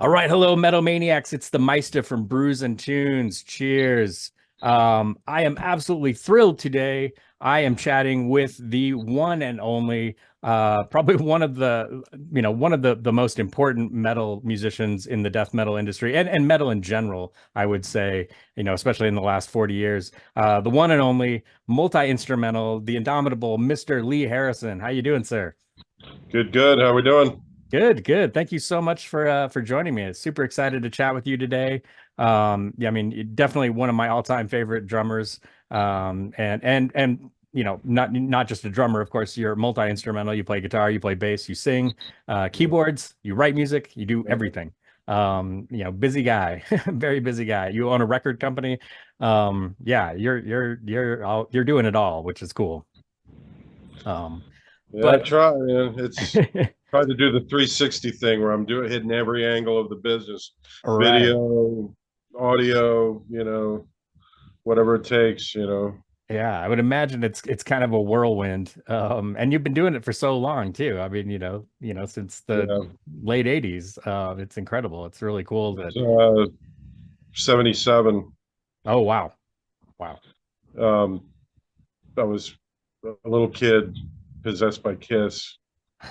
All right, hello, Metal Maniacs. It's the Meista from Brews and Tunes. Cheers. I am absolutely thrilled today. I am chatting with the one and only, probably one of the most important metal musicians in the death metal industry and metal in general, I would say, especially in the last 40 years. The one and only multi-instrumental, the indomitable Mr. Lee Harrison. How you doing, sir? Good, good. How we doing? Good, good. Thank you so much for joining me. Super excited to chat with you today. Yeah, I mean, definitely one of my all-time favorite drummers. And not just a drummer, of course. You're multi-instrumental. You play guitar, you play bass, you sing, keyboards, you write music, you do everything. Busy guy, very busy guy. You own a record company. Yeah, you're doing it all, which is cool. Um, Yeah, I but try, man. It's try to do the 360 thing where I'm doing hitting every angle of the business, right. video, audio, whatever it takes, Yeah, I would imagine it's kind of a whirlwind. And you've been doing it for so long too. I mean, since the Yeah. late 80s. It's incredible. It's really cool that. It's 77. Oh, wow. Wow. Um, I was a little kid possessed by Kiss,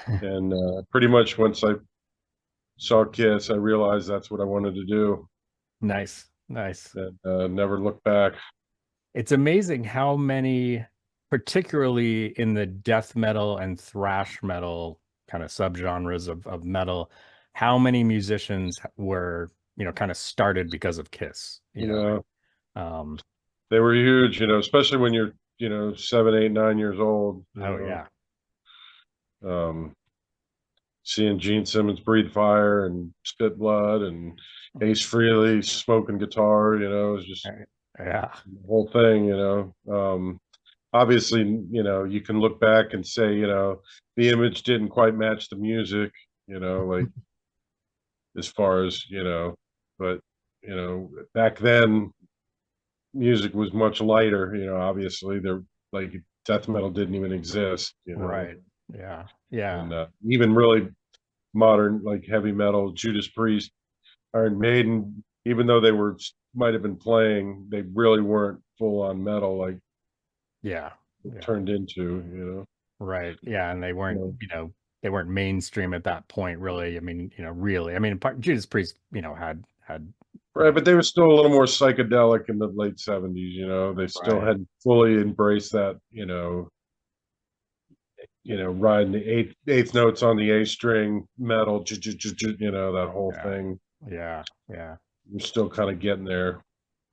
and pretty much once I saw Kiss, I realized that's what I wanted to do, Nice. Nice. and never looked back. It's amazing how many, particularly in the death metal and thrash metal kind of subgenres of metal, how many musicians were, kind of started because of Kiss, Yeah. Um, They were huge, especially when you're, 7, 8, 9 years old, oh yeah. um, seeing Gene Simmons breathe fire and spit blood and Ace Frehley smoking guitar, it was just Yeah. the whole thing, obviously, you can look back and say, the image didn't quite match the music, like as far as, but, back then music was much lighter, obviously there like death metal didn't even exist, Right. Yeah. Yeah. and even really modern like heavy metal, Judas Priest, Iron Maiden, even though they were might have been playing, they really weren't full on metal like Yeah. it Yeah. turned into, Right. Yeah. And they weren't, know. they weren't mainstream at that point, really. I mean, really. I mean, Judas Priest, had, Right, but they were still a little more psychedelic in the late 70s, they still right. hadn't fully embraced that, riding the eighth notes on the A string metal, that whole Yeah. thing. Yeah. Yeah. We're still kind of getting there.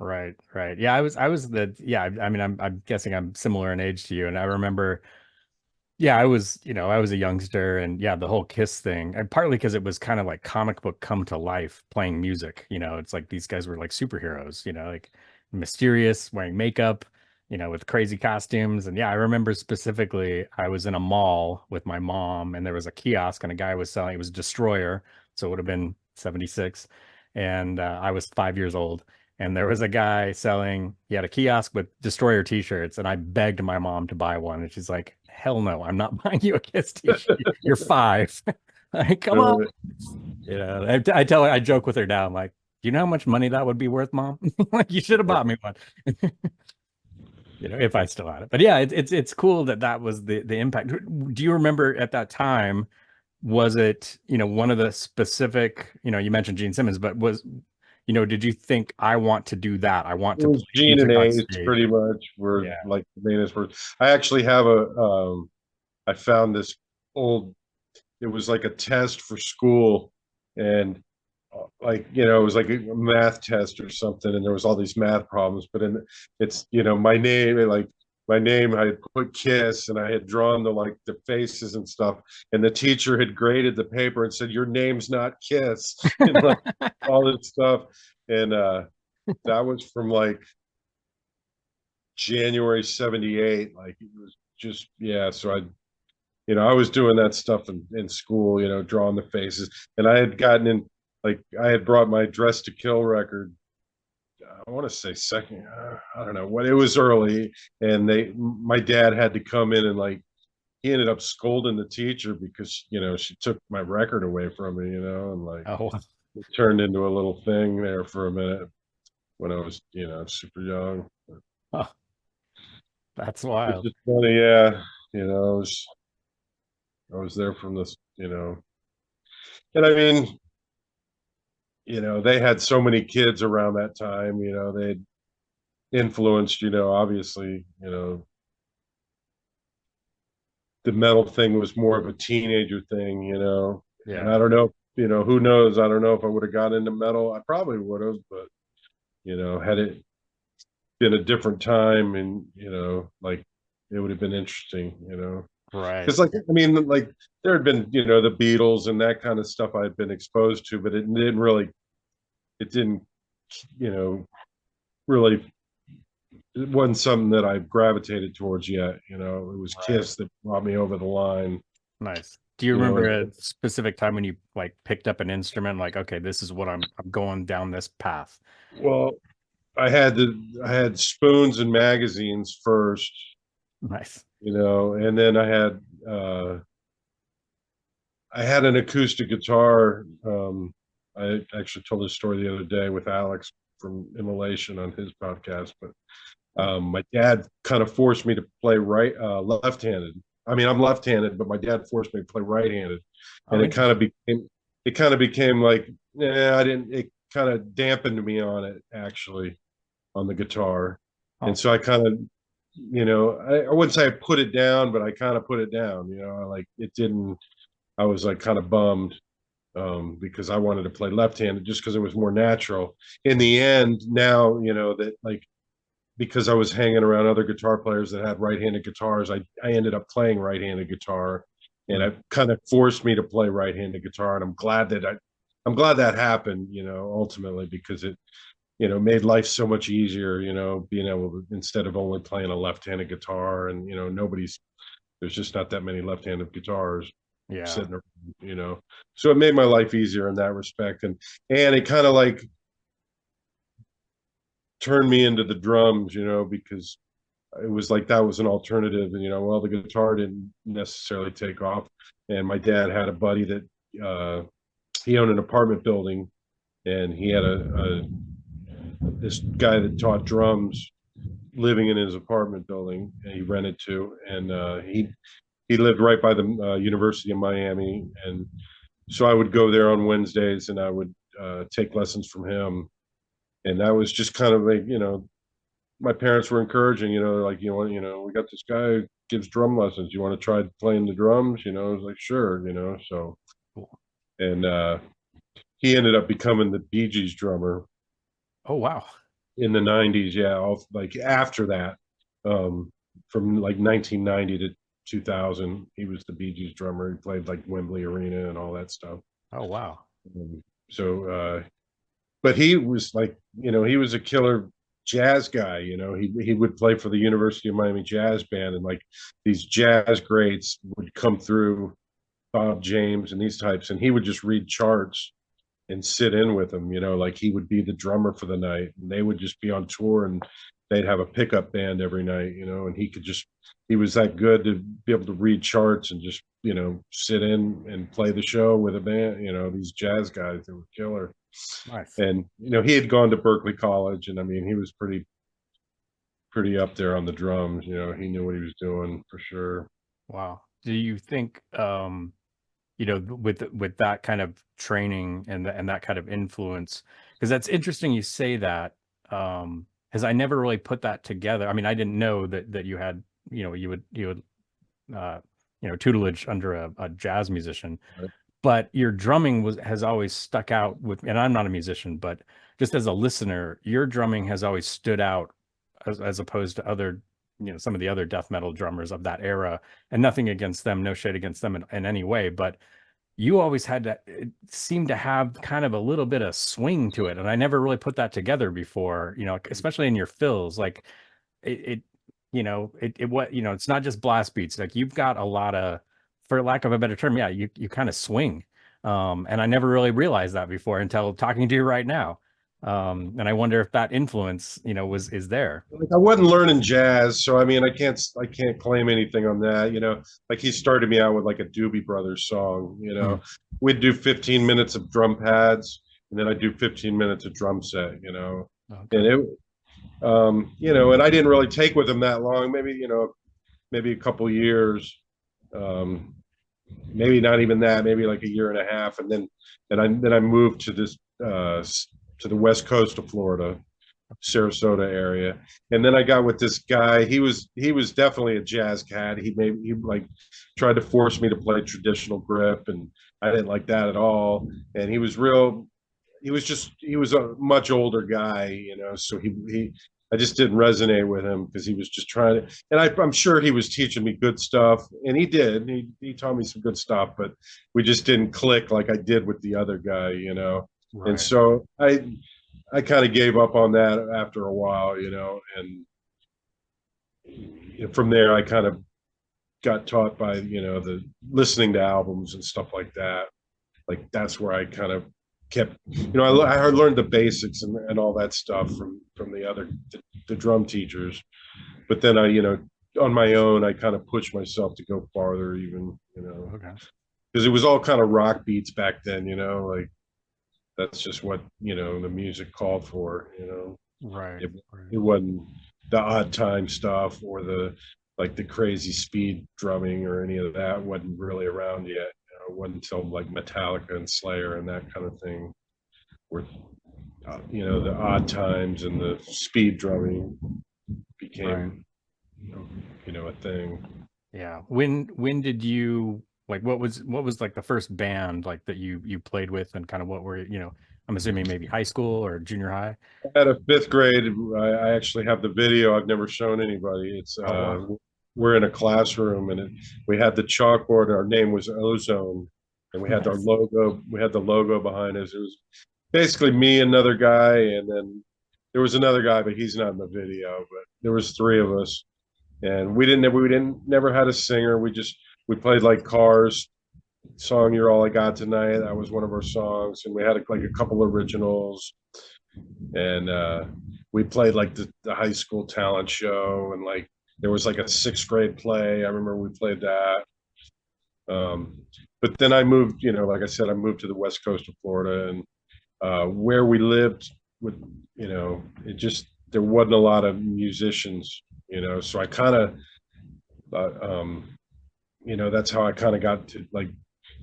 Right. Right. Yeah. I mean, I'm guessing I'm similar in age to you. And I remember, yeah, I was a youngster and yeah, the whole Kiss thing, and partly because it was kind of like comic book come to life playing music. It's like these guys were like superheroes, like mysterious, wearing makeup, with crazy costumes. And yeah, I remember specifically I was in a mall with my mom and there was a kiosk and a guy was selling, it was Destroyer. So it would have been 76. And I was 5 years old. And there was a guy selling, he had a kiosk with Destroyer t-shirts, and I begged my mom to buy one. And she's like, hell no, I'm not buying you a Kiss t-shirt. You're five. Like, come on. Really. I tell her, I joke with her now. I'm like, do you know how much money that would be worth, mom? Like, you should have bought me one. If I still had it. But yeah, it's cool that that was the impact. Do you remember at that time, was it, one of the specific, you mentioned Gene Simmons, but did you think I want to do that? I want It to was play Gene and music on Ace pretty stage. much were Yeah. like the main inspiration. I actually have I found this old, it was like a test for school, and like, it was like a math test or something, and there was all these math problems, but in it's, my name, and like my name, I had put Kiss and I had drawn the faces and stuff, and the teacher had graded the paper and said, your name's not Kiss, and like all this stuff. And that was from like January 78. Like it was just, yeah. So I was doing that stuff in school, drawing the faces. And I had gotten in, like, I had brought my Dress to Kill record. I want to say second, I don't know what, it was early. And my dad had to come in and like, he ended up scolding the teacher because, she took my record away from me, and like, Oh, It turned into a little thing there for a minute when I was, super young. Oh, that's It's wild. just funny, yeah. I was there from this, and I mean, they had so many kids around that time. They influenced, obviously, the metal thing was more of a teenager thing, and Yeah. I don't know, who knows? I don't know if I would have got into metal. I probably would have, but had it been a different time, and like it would have been interesting, Right. because like I mean, like there had been the Beatles and that kind of stuff I had been exposed to, but it didn't you know really it wasn't something that I gravitated towards yet. It was Right. Kiss that brought me over the line. Nice. Do you You know, remember a specific time when you like picked up an instrument like, okay, this is what I'm going down this path? well, I had spoons and magazines first, Nice. and then I had an acoustic guitar. I actually told this story the other day with Alex from Immolation on his podcast, but my dad kind of forced me to play left-handed. I mean, I'm left-handed, but my dad forced me to play right-handed, and Oh, interesting. it kind of became like, yeah, I didn't. It kind of dampened me on it actually on the guitar, and Oh, so I kind of, I wouldn't say I put it down, but I kind of put it down. Like it didn't. I was like kind of bummed because I wanted to play left-handed just because it was more natural. In the end, now that like because I was hanging around other guitar players that had right-handed guitars, I ended up playing right-handed guitar, and mm, it kind of forced me to play right-handed guitar. And I'm glad that happened, ultimately because it, made life so much easier, being able to instead of only playing a left-handed guitar, and there's just not that many left-handed guitars yeah. sitting around, so it made my life easier in that respect, and it kind of like turned me into the drums, because it was like that was an alternative. And well, the guitar didn't necessarily take off, and my dad had a buddy that he owned an apartment building, and he had a this guy that taught drums living in his apartment building, and he rented to, and he lived right by the University of Miami, and so I would go there on Wednesdays, and I would take lessons from him, and that was just kind of like my parents were encouraging, like we got this guy who gives drum lessons. You want to try playing the drums? I was like, sure, so Cool. and he ended up becoming the Bee Gees drummer Oh, wow. in the '90s. Yeah, like after that, from like 1990 to 2000, he was the Bee Gees drummer. He played like Wembley Arena and all that stuff. Oh, wow. So, but he was like, he was a killer jazz guy. He would play for the University of Miami Jazz Band, and like these jazz greats would come through, Bob James and these types, and he would just read charts and sit in with them. Like he would be the drummer for the night, and they would just be on tour, and they'd have a pickup band every night. And he was that good to be able to read charts and just sit in and play the show with a band. These jazz guys that were killer. Nice. And he had gone to Berkeley College, and I mean he was pretty up there on the drums. He knew what he was doing for sure. Wow. Do you think with that kind of training and that kind of influence, because that's interesting you say that, because I never really put that together. I mean, I didn't know that you had, you would tutelage under a jazz musician, Right. but your drumming has always stuck out with, and I'm not a musician, but just as a listener, your drumming has always stood out as opposed to other, some of the other death metal drummers of that era. And nothing against them, no shade against them in any way, but you always had to, it seemed to have kind of a little bit of swing to it. And I never really put that together before, especially in your fills. Like it what, it's not just blast beats. Like you've got a lot of, for lack of a better term, yeah, you kind of swing. And I never really realized that before until talking to you right now. And I wonder if that influence, is there. Like I wasn't learning jazz, so I mean I can't claim anything on that. Like he started me out with like a Doobie Brothers song. Mm, We'd do 15 minutes of drum pads, and then I do 15 minutes of drum set, you know, Okay. and it, you know, and I didn't really take with him that long, maybe, you know, maybe a couple years, um, maybe not even that, maybe like a year and a half, and then I moved to this to the west coast of Florida, Sarasota area, and then I got with this guy. He was definitely a jazz cat. He like tried to force me to play traditional grip, and I didn't like that at all. And he was a much older guy, you know, so he I just didn't resonate with him because he was just trying to, and I'm sure he was teaching me good stuff, and he did. He taught me some good stuff, but we just didn't click like I did with the other guy, you know. And Right. so I kind of gave up on that after a while, you know, and from there I kind of got taught by, you know, the listening to albums and stuff like that. Like that's where I kind of kept, you know, I learned the basics and all that stuff from the drum teachers, but then I, you know, on my own I kind of pushed myself to go farther, even, you know, Okay. because it was all kind of rock beats back then, you know, like that's just what, you know, the music called for, you know. Right. it, Right. it wasn't the odd time stuff or the like the crazy speed drumming or any of that wasn't really around yet. It wasn't until like Metallica and Slayer and that kind of thing where, you know, the odd times and the speed drumming Right. became, you know, a thing. Yeah. When did you like what was like the first band like that you played with, and kind of what were, I'm assuming maybe high school or junior high? At a fifth grade, I actually have the video. I've never shown anybody. It's Oh wow. we're in a classroom, and we had the chalkboard. Our name was Ozone, and we had our Nice. logo. We had the logo behind us. It was basically me, another guy, and then there was another guy, but he's not in the video. But there was three of us, and we didn't never had a singer. We played like Cars song "You're All I Got Tonight." That was one of our songs, and we had like a couple originals, and we played like the high school talent show, and like there was like a sixth grade play. I remember we played that. Um, but then I moved, you know, like I said, I moved to the west coast of Florida, and where we lived with, you know, it just there wasn't a lot of musicians, you know, so I kind of you know, that's how I kind of got to like,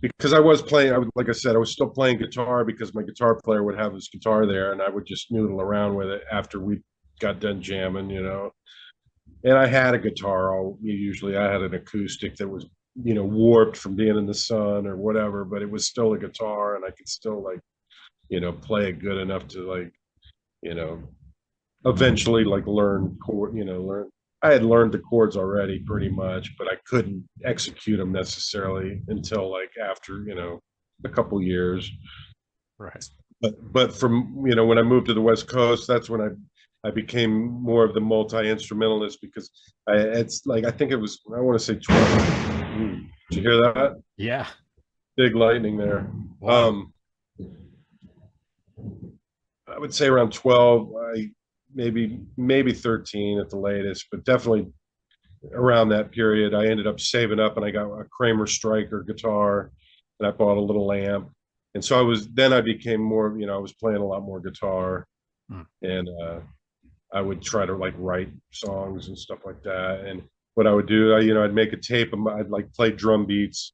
because I was playing, like I said, I was still playing guitar because my guitar player would have his guitar there, and I would just noodle around with it after we got done jamming, you know. And I had a guitar. Usually, I had an acoustic that was, you know, warped from being in the sun or whatever, but it was still a guitar, and I could still like, you know, play it good enough to like, you know, eventually like learn chord, you know, learn. I had learned the chords already pretty much, but I couldn't execute them necessarily until like after, you know, a couple years. Right. But from, you know, when I moved to the West Coast, that's when I became more of the multi instrumentalist because it's like I think it was, I want to say 12. Did you hear that? Yeah. Big lightning there. Wow. Um, I would say around 12. Maybe 13 at the latest, but definitely around that period. I ended up saving up, and I got a Kramer Striker guitar, and I bought a little amp. And so I became more, you know, I was playing a lot more guitar, Hmm. and I would try to like write songs and stuff like that. And what I would do, you know, I'd make a tape, and I'd like play drum beats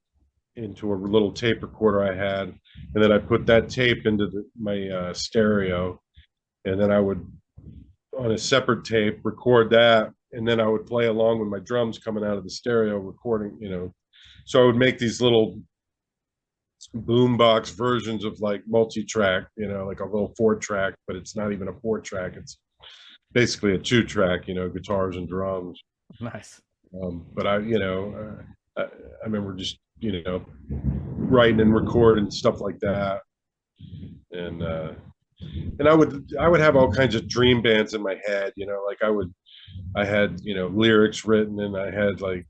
into a little tape recorder I had, and then I put that tape into my stereo, and then I would on a separate tape record that, and then I would play along with my drums coming out of the stereo recording, you know. So I would make these little boombox versions of like multi-track, you know, like a little 4-track, but it's not even a 4-track. It's basically a 2-track, you know, guitars and drums. Nice. But you know, I remember just, you know, writing and recording stuff like that, and I would have all kinds of dream bands in my head, you know, like I had, you know, lyrics written, and I had like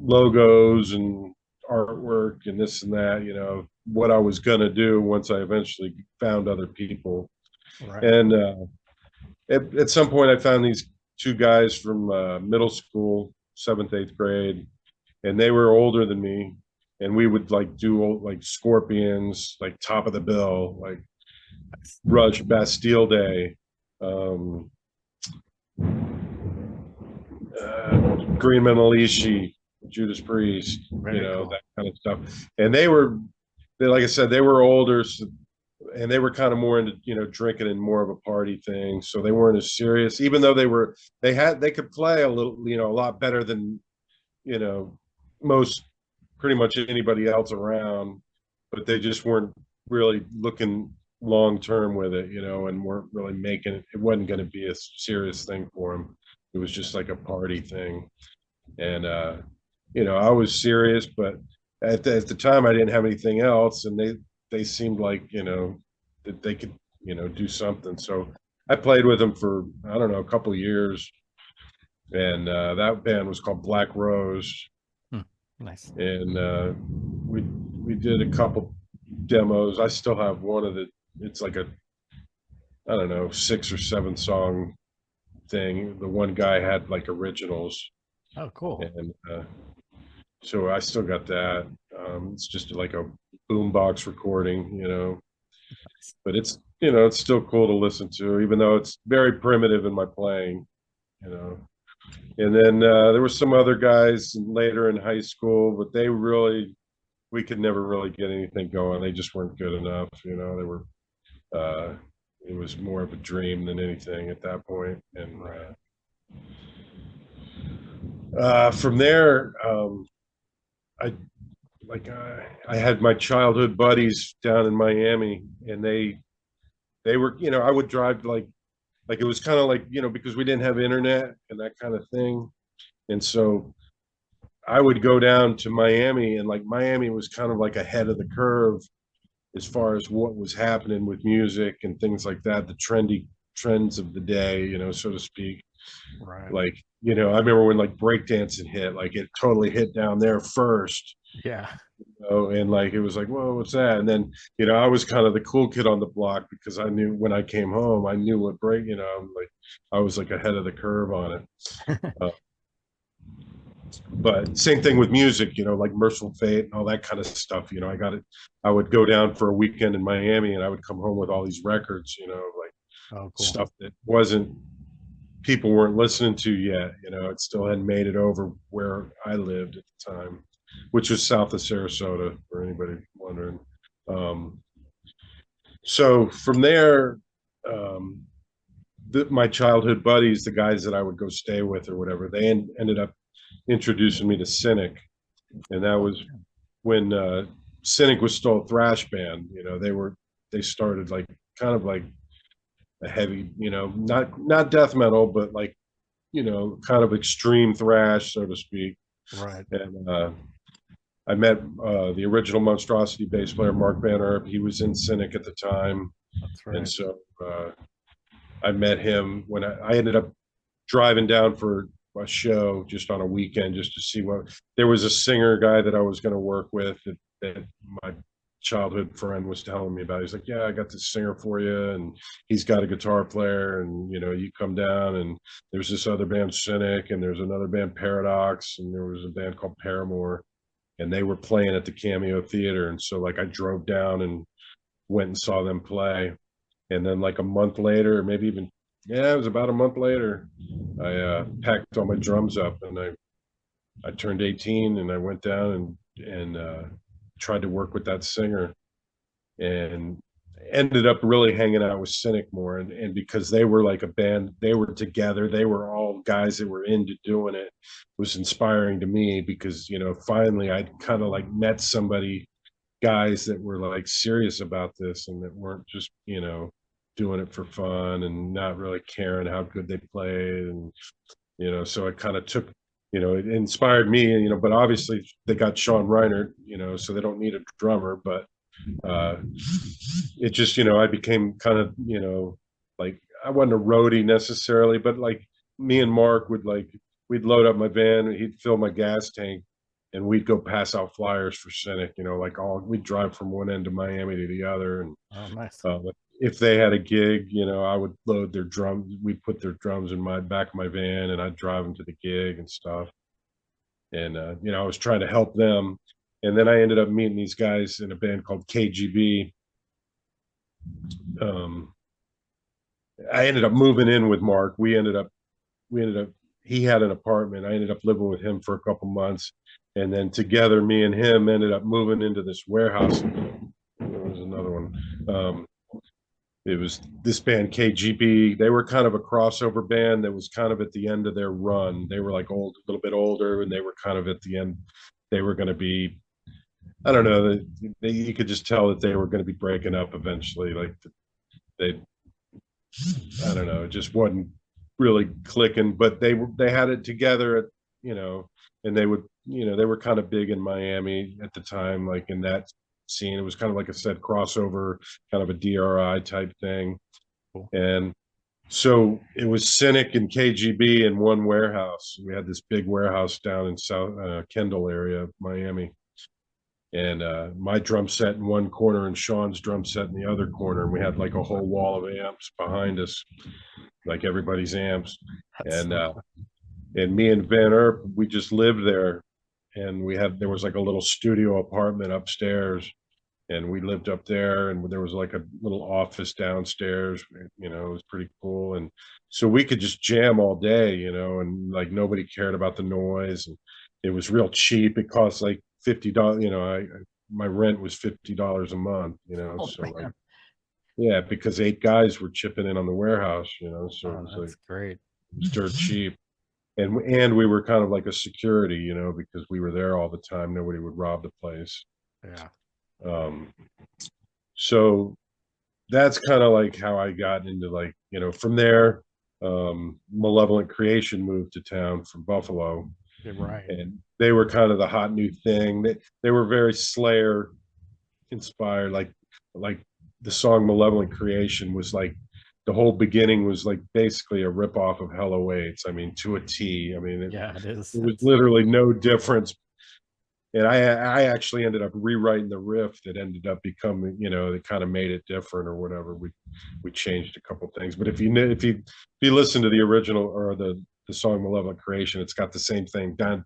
logos and artwork and this and that, you know, what I was going to do once I eventually found other people. Right. And at some point, I found these two guys from middle school, seventh, eighth grade, and they were older than me. And we would like do like Scorpions, like top of the bill, like, Rush, Bastille Day, um, Green Menalishi, Judas Priest, Very that cool. kind of stuff. And like I said, they were older, so, and they were kind of more into drinking and more of a party thing. So they weren't as serious, even though they could play a little, a lot better than you know most pretty much anybody else around, but they just weren't really looking long term with it, and weren't really making it. It wasn't going to be a serious thing for them. It was just like a party thing, and I was serious, but at the time I didn't have anything else, and they seemed like that they could do something. So I played with them for I don't know a couple of years, and that band was called Black Rose, Hmm. Nice. and we did a couple demos. I still have one of the. It's like a I don't know 6 or 7 song thing. The one guy had like originals, Oh, cool. and so I still got that. It's just like a boombox recording, but it's still cool to listen to, even though it's very primitive in my playing, you know. And then there were some other guys later in high school, but we could never really get anything going. They just weren't good enough, They were, uh, it was more of a dream than anything at that point. And Right. from there, I I had my childhood buddies down in Miami, and they were, I would drive like it was kind of like, because we didn't have internet and that kind of thing. And so I would go down to Miami, and like Miami was kind of like ahead of the curve as far as what was happening with music and things like that, the trendy trends of the day, so to speak. Right. Like, I remember when like breakdancing hit, like it totally hit down there first. Yeah. And like it was like, whoa, what's that? And then I was kind of the cool kid on the block because I knew when I came home, I knew what break, like I was like ahead of the curve on it. Uh, but same thing with music, like Merciful Fate and all that kind of stuff. I would go down for a weekend in Miami, and I would come home with all these records, like Oh, cool. stuff that wasn't people weren't listening to yet. It still hadn't made it over where I lived at the time, which was south of Sarasota, for anybody wondering. Um, so from there, um, my childhood buddies, the guys that I would go stay with or whatever, they ended up introducing me to Cynic, and that Oh, was when Cynic was still a thrash band. They started like kind of like a heavy, not death metal, but like kind of extreme thrash, so to speak. right. And I met the original Monstrosity bass player, Mark Van Erp. He was in Cynic at the time. That's And right. so I met him when I ended up driving down for a show just on a weekend just to see what there was a singer guy that I was going to work with that my childhood friend was telling me about. He's like, yeah, I got this singer for you, and he's got a guitar player, and you come down, and there's this other band Cynic, and there's another band Paradox, and there was a band called Paramore, and they were playing at the Cameo Theater. And so like I drove down and went and saw them play, and then like a month later, maybe even yeah, it was about a month later, I packed all my drums up, and I turned 18, and I went down and tried to work with that singer, and ended up really hanging out with Cynic more. And because they were like a band, they were together, they were all guys that were into doing it, was inspiring to me because finally I'd kind of like met somebody, guys that were like serious about this and that weren't just doing it for fun and not really caring how good they played. And so it kind of took, it inspired me, but obviously they got Sean Reiner, so they don't need a drummer. But uh it just, I became kind of, like I wasn't a roadie necessarily, but like me and Mark would like, we'd load up my van, and he'd fill my gas tank, and we'd go pass out flyers for Cynic, like we'd drive from one end of Miami to the other. And Oh, nice. if they had a gig, I would load their drums. We'd put their drums in my back of my van, and I'd drive them to the gig and stuff. And I was trying to help them. And then I ended up meeting these guys in a band called KGB, um, I ended up moving in with Mark. We ended up, he had an apartment. I ended up living with him for a couple months. And then together, me and him ended up moving into this warehouse. There was another one. It was this band KGB. They were kind of a crossover band that was kind of at the end of their run. They were like old, a little bit older, and they were kind of at the end. They were going to be, I don't know, you could just tell that they were going to be breaking up eventually. Like they, I don't know, it just wasn't really clicking. But they had it together, you know, and they would, you know, they were kind of big in Miami at the time, like in that scene. It was kind of like I said, crossover, kind of a DRI type thing. Cool. And so it was Cynic and KGB in one warehouse. We had this big warehouse down in South Kendall area, Miami, and my drum set in one corner and Sean's drum set in the other corner. And we had like a whole wall of amps behind us, like everybody's amps. That's And me and Van Earp, we just lived there, and there was like a little studio apartment upstairs, and we lived up there, and there was like a little office downstairs. You know, it was pretty cool. And so we could just jam all day, you know, and like nobody cared about the noise, and it was real cheap. It cost like $50, you know. My rent was $50 a month, you know. oh, So man. like, yeah, because 8 guys were chipping in on the warehouse, you know. So it was like That's great. it was dirt cheap. And we were kind of like a security, you know, because we were there all the time. Nobody would rob the place. Yeah. Um, so that's kind of like how I got into, like, you know, from there. Malevolent Creation moved to town from Buffalo, You're right. and they were kind of the hot new thing. They were very Slayer inspired, like the song Malevolent Creation was like the whole beginning was like basically a ripoff of Hell Awaits. I mean, to a T. I mean, Yeah, it is. it was literally no difference. And I actually ended up rewriting the riff that ended up becoming, you know, that kind of made it different or whatever. We changed a couple things. But if you listen to the original or the song Malevolent Creation, it's got the same thing. Yeah,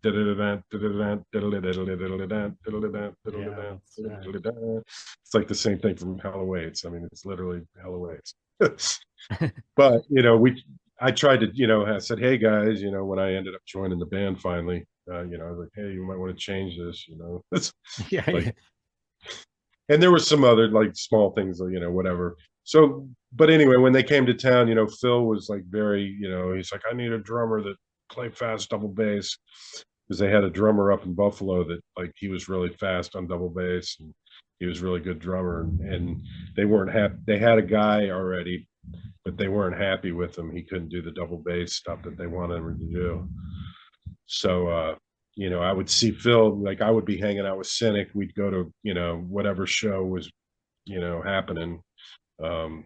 that's right. It's like the same thing from Hell Awaits. I mean, it's literally Hell Awaits. But you know, I tried to, you know, I said, hey guys, you know, when I ended up joining the band finally, you know, I was like, hey, you might want to change this, you know. It's Yeah, like, yeah. and there were some other like small things, you know, whatever. So, but anyway, when they came to town, you know, Phil was like very, you know, he's like, I need a drummer that play fast double bass, because they had a drummer up in Buffalo that like he was really fast on double bass, and he was a really good drummer, and they weren't happy. They had a guy already, but they weren't happy with him. He couldn't do the double bass stuff that they wanted him to do. So, you know, I would see Phil, like I would be hanging out with Cynic. We'd go to, you know, whatever show was, you know, happening. Um,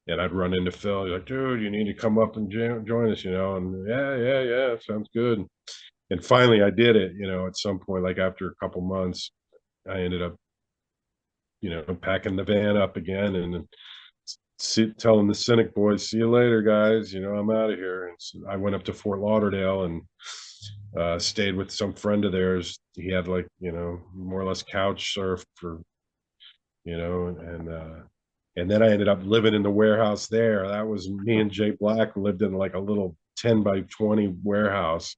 and I'd run into Phil. He's like, dude, you need to come up and join us, you know? And yeah, sounds good. And finally I did it, you know, at some point, like after a couple months, I ended up, you know, packing the van up again and telling the Cynic boys, see you later, guys. You know, I'm out of here. And so I went up to Fort Lauderdale and stayed with some friend of theirs. He had like, you know, more or less couch surf for, you know, and then I ended up living in the warehouse there. That was me and Jay Black lived in like a little 10 by 20 warehouse.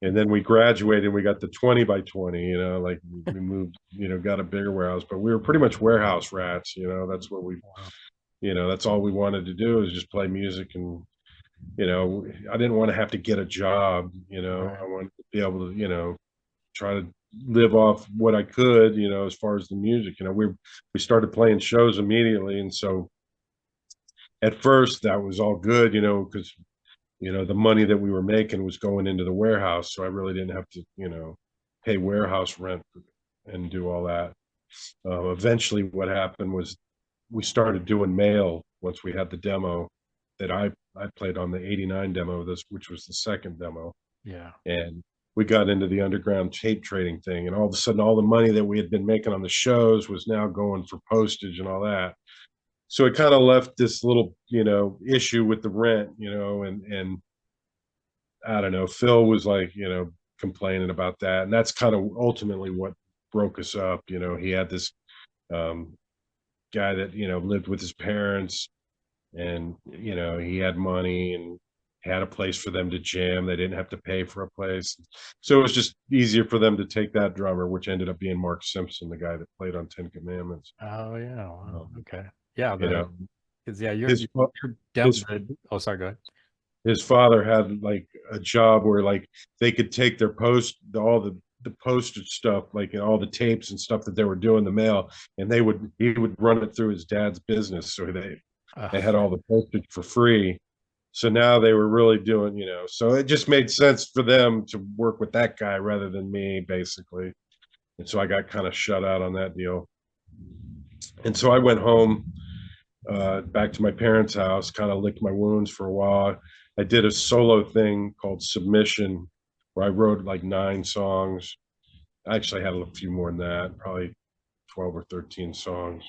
And then we graduated and we got the 20 by 20, you know, like we moved, you know, got a bigger warehouse, but we were pretty much warehouse rats, you know. That's what we, Wow. you know, that's all we wanted to do is just play music. And you know, I didn't want to have to get a job, you know. I Right. wanted to be able to, you know, try to live off what I could, you know, as far as the music. You know, we started playing shows immediately, and so at first that was all good, you know, because you know the money that we were making was going into the warehouse, so I really didn't have to, you know, pay warehouse rent and do all that. Eventually what happened was we started doing mail once we had the demo that I played on the 89 demo, this which was the second demo. Yeah. And we got into the underground tape trading thing, and all of a sudden all the money that we had been making on the shows was now going for postage and all that. So it kind of left this little, you know, issue with the rent, you know. And I don't know, Phil was like, you know, complaining about that, and that's kind of ultimately what broke us up. You know, he had this um guy that, lived with his parents, and, he had money and had a place for them to jam. They didn't have to pay for a place. So it was just easier for them to take that drummer, which ended up being Mark Simpson, the guy that played on Ten Commandments. Oh yeah. Wow. Um, Okay. Yeah. you know, Because yeah, his you're down his the. Oh, sorry. Go ahead. his father had like a job where like they could take their all the postage stuff, like all the tapes and stuff that they were doing the mail, and he would run it through his dad's business, so they had all the postage for free. So now they were really doing, so it just made sense for them to work with that guy rather than me, basically. And so I got kind of shut out on that deal. And so I went home, back to my parents' house, kind of licked my wounds for a while. I did a solo thing called Submission, where I wrote like 9 songs. I actually had a few more than that, probably 12 or 13 songs.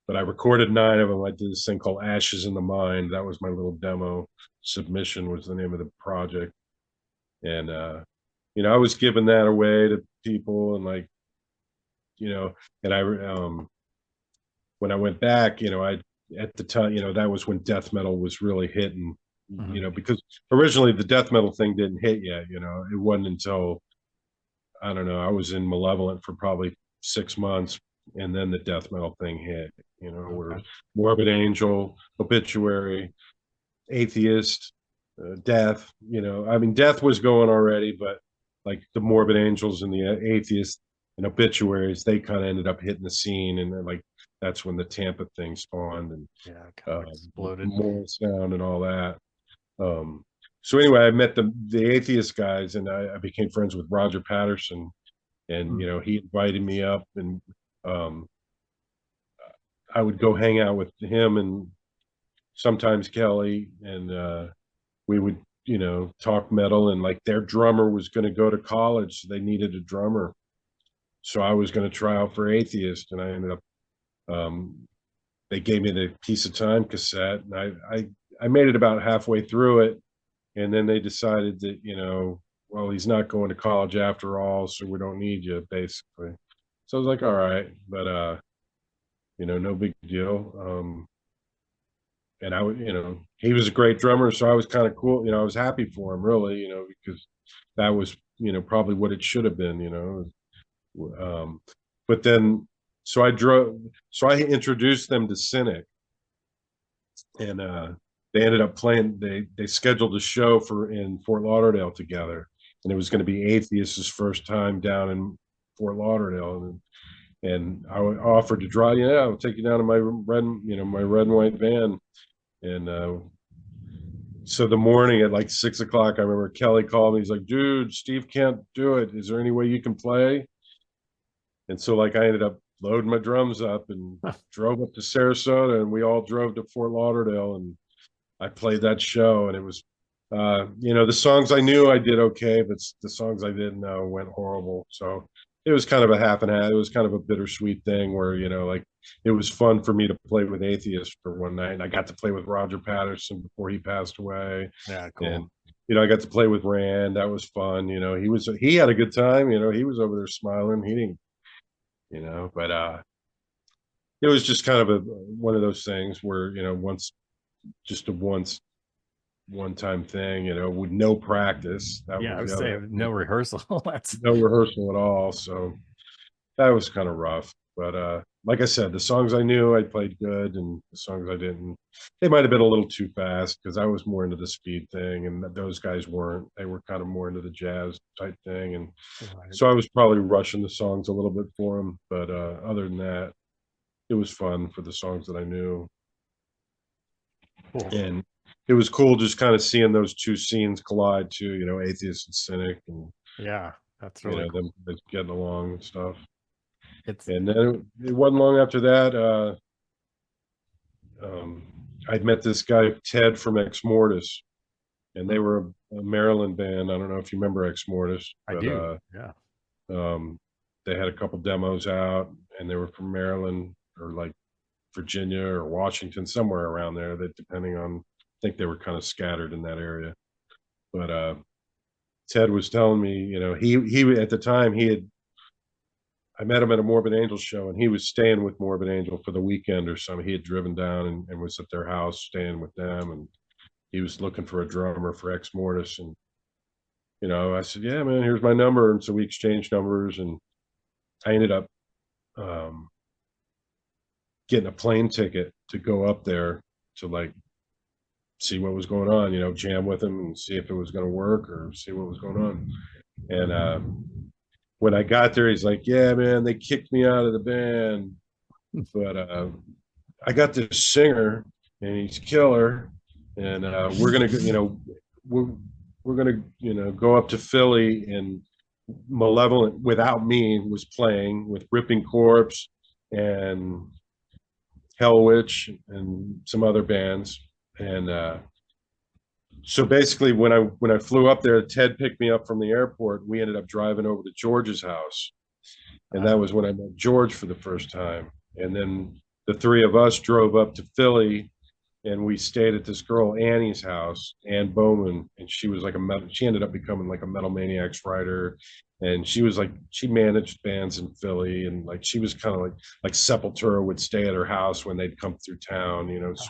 But I recorded 9 of them. I did this thing called Ashes in the Mind. That was my little demo. Submission was the name of the project. And, I was giving that away to people, and like, and when I went back, at the time, that was when death metal was really hitting, Mhm. because originally the death metal thing didn't hit yet. It wasn't until, I don't know, I was in Malevolent for probably 6 months, and then the death metal thing hit, where Okay. Morbid Angel, Obituary, Atheist, Death, I mean, Death was going already, but like the Morbid Angels and the Atheist and Obituaries, they kind of ended up hitting the scene, and then like that's when the Tampa thing spawned, and Yeah. Kind of exploded. Mora sound and all that. Um, so anyway, I met the Atheist guys, and I became friends with Roger Patterson, and Mm. he invited me up, and um, I would go hang out with him and sometimes Kelly, and we would talk metal, and like their drummer was going to go to college, so they needed a drummer, so I was going to try out for Atheist, and I ended up, they gave me the Piece of Time cassette, and I made it about halfway through it, and then they decided that, well, he's not going to college after all, so we don't need you, basically. So I was like, all right, but no big deal. And I would, he was a great drummer, so I was kind of cool. I was happy for him, really, because that was, probably what it should have been, Um, but then, so I introduced them to Cynic, and they ended up playing. They scheduled a show in Fort Lauderdale together, and it was going to be Atheist's first time down in Fort Lauderdale, and I offered to drive. Yeah, I'll take you down to my red and white van, and so the morning at like 6 o'clock, I remember Kelly called me. He's like, dude, Steve can't do it. Is there any way you can play? And so like I ended up loading my drums up and drove up to Sarasota, and we all drove to Fort Lauderdale, and I played that show, and it was, the songs I knew I did okay, but the songs I didn't know went horrible. So it was kind of a half and half. It was kind of a bittersweet thing where, like it was fun for me to play with Atheist for one night. And I got to play with Roger Patterson before he passed away. Yeah. And, Cool. I got to play with Rand. That was fun. He had a good time. He was over there smiling. He didn't, but it was just kind of one of those things where, just a one time thing, with no practice. That Yeah. I was was the other saying no rehearsal. That's. no rehearsal at all. So that was kind of rough. But like I said, the songs I knew I played good, and the songs I didn't, they might have been a little too fast because I was more into the speed thing, and those guys weren't. They were kind of more into the jazz type thing, and Right. so I was probably rushing the songs a little bit for them. But other than that, it was fun for the songs that I knew, Cool. and it was cool just kind of seeing those two scenes collide too. Atheist and Cynic, and Yeah. That's really cool. them getting along and stuff. It's. And then it wasn't long after that, um, I'd met this guy Ted from Ex Mortis, and they were a Maryland band. I don't know if you remember Ex Mortis, I but do. Yeah. um, they had a couple demos out, and they were from Maryland or like Virginia or Washington, somewhere around there. That depending on, I think they were kind of scattered in that area. But Ted was telling me, he at the time he had, I met him at a Morbid Angel show, and he was staying with Morbid Angel for the weekend or something. He had driven down and was at their house staying with them, and he was looking for a drummer for Ex Mortis. And I said, "Yeah, man, here's my number." And so we exchanged numbers, and I ended up um, getting a plane ticket to go up there to like see what was going on, jam with him and see if it was going to work or see what was going on. And when I got there, he's like, "Yeah, man, they kicked me out of the band, but I got this singer and he's killer, and we're gonna, we're gonna, go up to Philly, and Malevolent without me was playing with Ripping Corpse and Hell Witch and some other bands." And so basically, when I flew up there, Ted picked me up from the airport. We ended up driving over to George's house, and that was when I met George for the first time. And then the three of us drove up to Philly, and we stayed at this girl Annie's house, Ann Bowman, and she was like she ended up becoming like a Metal Maniacs writer, and she managed bands in Philly, and like she was kind of like Sepultura would stay at her house when they'd come through town, so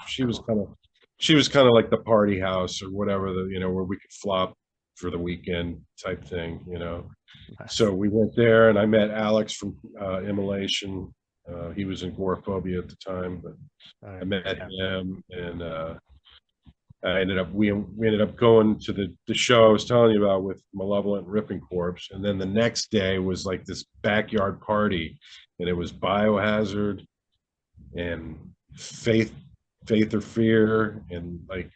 she was kind of like the party house or whatever, where we could flop for the weekend type thing. Nice. So we went there, and I met Alex from Immolation. He was in Agoraphobia at the time, but I met him, and we ended up going to the show I was telling you about with Malevolent and Ripping Corpse. And then the next day was like this backyard party, and it was Biohazard and Faith or Fear and like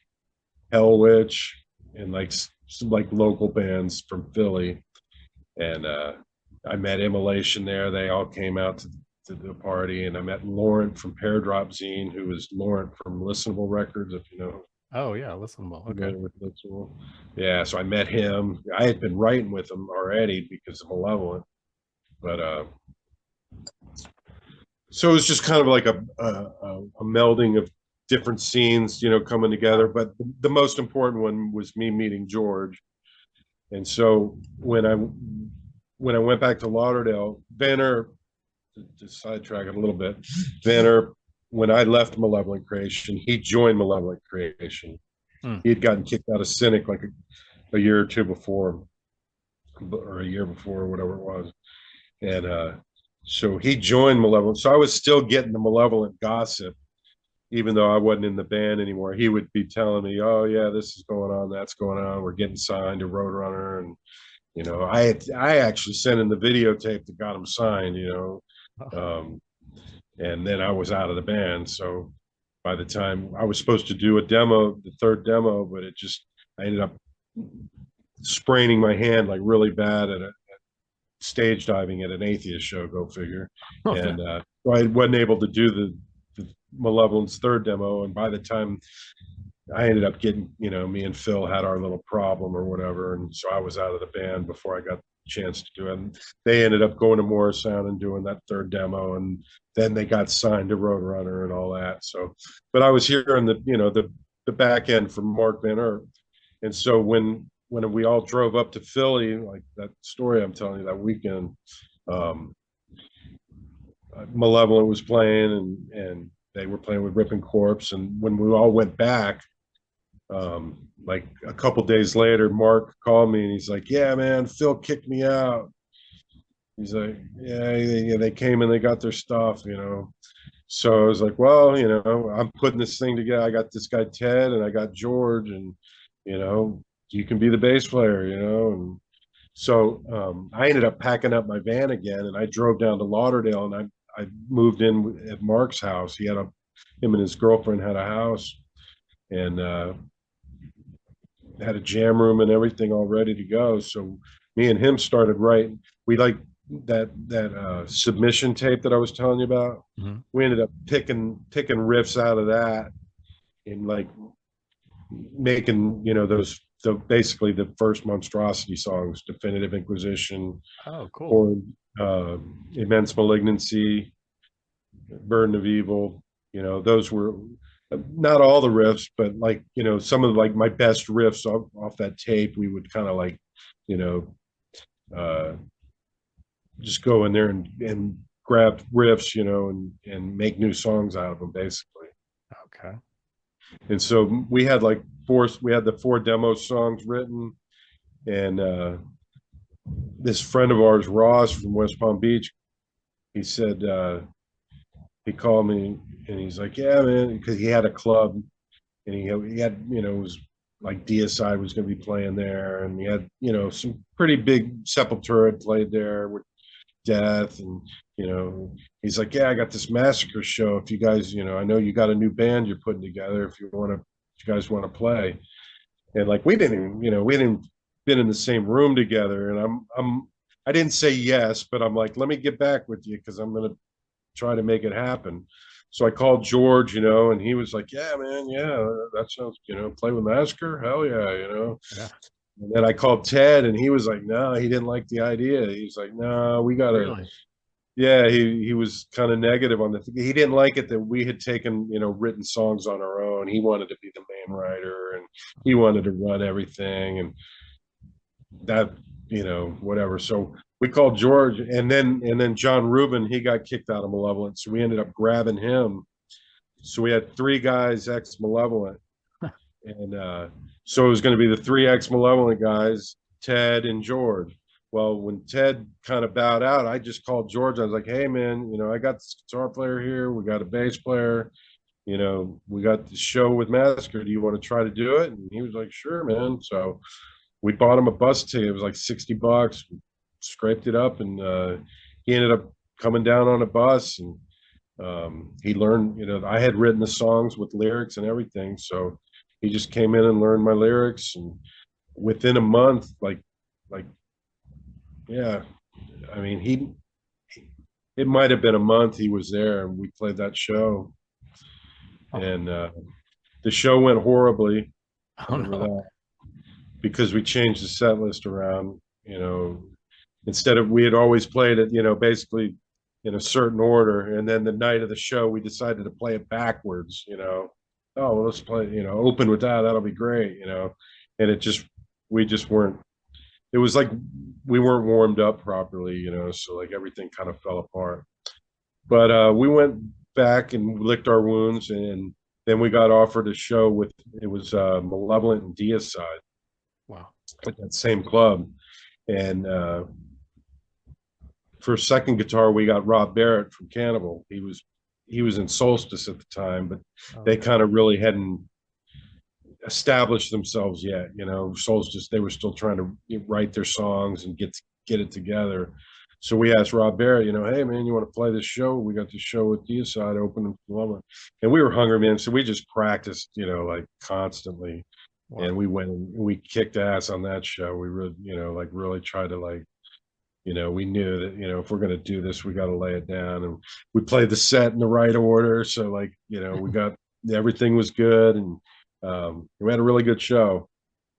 Hell Witch and like some like local bands from Philly. And I met Immolation there. They all came out to the party, and I met Laurent from Peardrop Zine, who was Laurent from Listenable Records, if you know. Oh yeah, Listenable. Okay. With Listenable. Yeah, so I met him. I had been writing with him already because of Malevolent, but so it was just kind of like a melding of different scenes, coming together. But the most important one was me meeting George. And so when I went back to Lauderdale, Vanner, to sidetrack it a little bit, Vanner, when I left Malevolent Creation, he joined Malevolent Creation. He had gotten kicked out of Cynic like a year or two before, or a year before, or whatever it was. And so he joined Malevolent. So I was still getting the Malevolent gossip, even though I wasn't in the band anymore. He would be telling me, "Oh yeah, this is going on, that's going on. We're getting signed to Roadrunner." And I actually sent in the videotape that got him signed. And then I was out of the band. So by the time I was supposed to do a demo, the third demo, but I ended up spraining my hand like really bad at a stage diving at an Atheist show, go figure. And so I wasn't able to do the Malevolent's third demo. And by the time I ended up getting, me and Phil had our little problem or whatever. And so I was out of the band before I got the chance to do it. And they ended up going to Mora Sound and doing that third demo. And then they got signed to Roadrunner and all that. So, but I was here in the back end from Mark Van Earth. And so when we all drove up to Philly, like that story I'm telling you that weekend, Malevolent was playing, and they were playing with Ripping Corpse. And when we all went back, like a couple days later, Mark called me and he's like, "Yeah, man, Phil kicked me out." He's like, "Yeah, they came and they got their stuff, So I was like, "Well, I'm putting this thing together. I got this guy Ted, and I got George, and you can be the bass player, And so I ended up packing up my van again, and I drove down to Lauderdale, and I moved in at Mark's house. Him and his girlfriend had a house, and had a jam room and everything all ready to go. So me and him started writing. We like that submission tape that I was telling you about. We ended up picking riffs out of that and like making basically the first Monstrosity songs, Definitive Inquisition. Oh, cool. Or Immense Malignancy, Burden of Evil. Those were not all the riffs, but like some of like my best riffs off that tape. We would kind of like just go in there and grab riffs, you know, and make new songs out of them, basically. Okay. And so we had the four demo songs written, and this friend of ours, Ross from West Palm Beach, he said he called me and he's like, "Yeah, man," because he had a club and he had, you know, it was like DSI was going to be playing there, and he had, you know, some pretty big Sepultura had played there with Death, and you know, he's like, "Yeah, I got this Massacre show. If you guys, you know, I know you got a new band you're putting together. If you guys want to play." And like we didn't even, you know, we didn't been in the same room together, and I didn't say yes, but I'm like, let me get back with you because I'm gonna try to make it happen. So I called George, you know, and he was like, "Yeah, man, yeah, that sounds, you know, play with Massacre, hell yeah, you know." Yeah. And then I called Ted, and he was like, "No, he didn't like the idea." He's like, "No, we gotta." Really? Yeah, he was kind of negative on the. He didn't like it that we had taken, you know, written songs on our own. He wanted to be the main writer, and he wanted to run everything, and that, you know, whatever. So we called George, and then John Rubin, he got kicked out of Malevolent, so we ended up grabbing him. So we had three guys ex Malevolent, and so it was going to be the three ex Malevolent guys, Ted and George. Well, when Ted kind of bowed out, I just called George. I was like, "Hey, man, you know, I got this guitar player here. We got a bass player. You know, we got the show with Massacre. Do you want to try to do it?" And he was like, "Sure, man." So we bought him a bus ticket. It was like $60. We scraped it up, and he ended up coming down on a bus, and he learned. You know, I had written the songs with lyrics and everything, so he just came in and learned my lyrics, and within a month, like yeah, I mean, it might have been a month he was there, and we played that show, Oh, and the show went horribly. I oh remember no. that because we changed the set list around. You know, instead of we had always played it, you know, basically in a certain order, and then the night of the show we decided to play it backwards. You know, oh, well, let's play, you know, open with that. That'll be great. You know, and we just weren't. It was like we weren't warmed up properly. You know, so like everything kind of fell apart. But we went back and licked our wounds, and then we got offered a show with it was Malevolent and Deicide Wow. at that same club. And for second guitar, we got Rob Barrett from Cannibal. He was in Solstice at the time, but they Okay. kind of really hadn't established themselves yet. You know, Solstice, they were still trying to write their songs and get it together. So we asked Rob Barrett, you know, "Hey man, you want to play this show? We got this show with Deicide open," and we were hungry, man. So we just practiced, you know, like constantly, Wow. and we went and we kicked ass on that show. We really, you know, like really tried to like, you know, we knew that, you know, if we're going to do this, we got to lay it down, and we played the set in the right order. So like, you know, we got everything was good, and we had a really good show.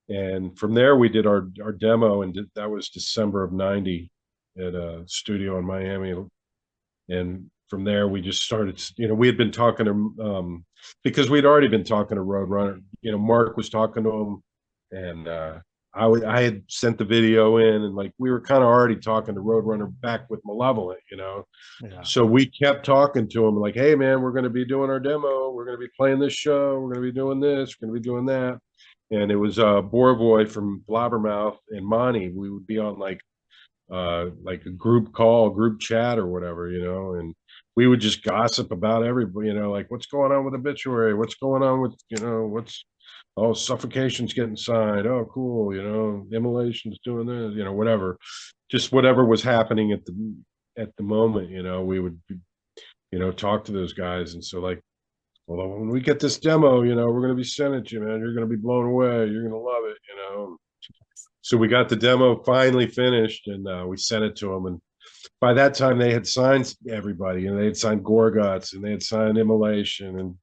And from there, we did our demo, and that was December of '90 at a studio in Miami. And from there, we just started. You know, we had been talking to because we'd already been talking to Roadrunner. You know, Mark was talking to him, and I had sent the video in, and like we were kind of already talking to Roadrunner back with Malevolent. You know, Yeah. so we kept talking to him like, "Hey man, we're going to be doing our demo. We're going to be playing this show. We're going to be doing this. We're going to be doing that." And it was Borvoy from Blabbermouth and Monty. We would be on like a group call, group chat or whatever, you know, and we would just gossip about everybody, you know, like what's going on with Obituary, what's going on with, you know, what's oh, Suffocation's getting signed. Oh, cool, you know, Immolation's doing this, you know, whatever. Just whatever was happening at the moment, you know, we would, you know, talk to those guys. And so like, well, when we get this demo, you know, we're going to be sending it to you, man. You're going to be blown away. You're going to love it, you know. So we got the demo finally finished, and we sent it to them. And by that time, they had signed everybody, and they had signed Gorguts, and they had signed Immolation, and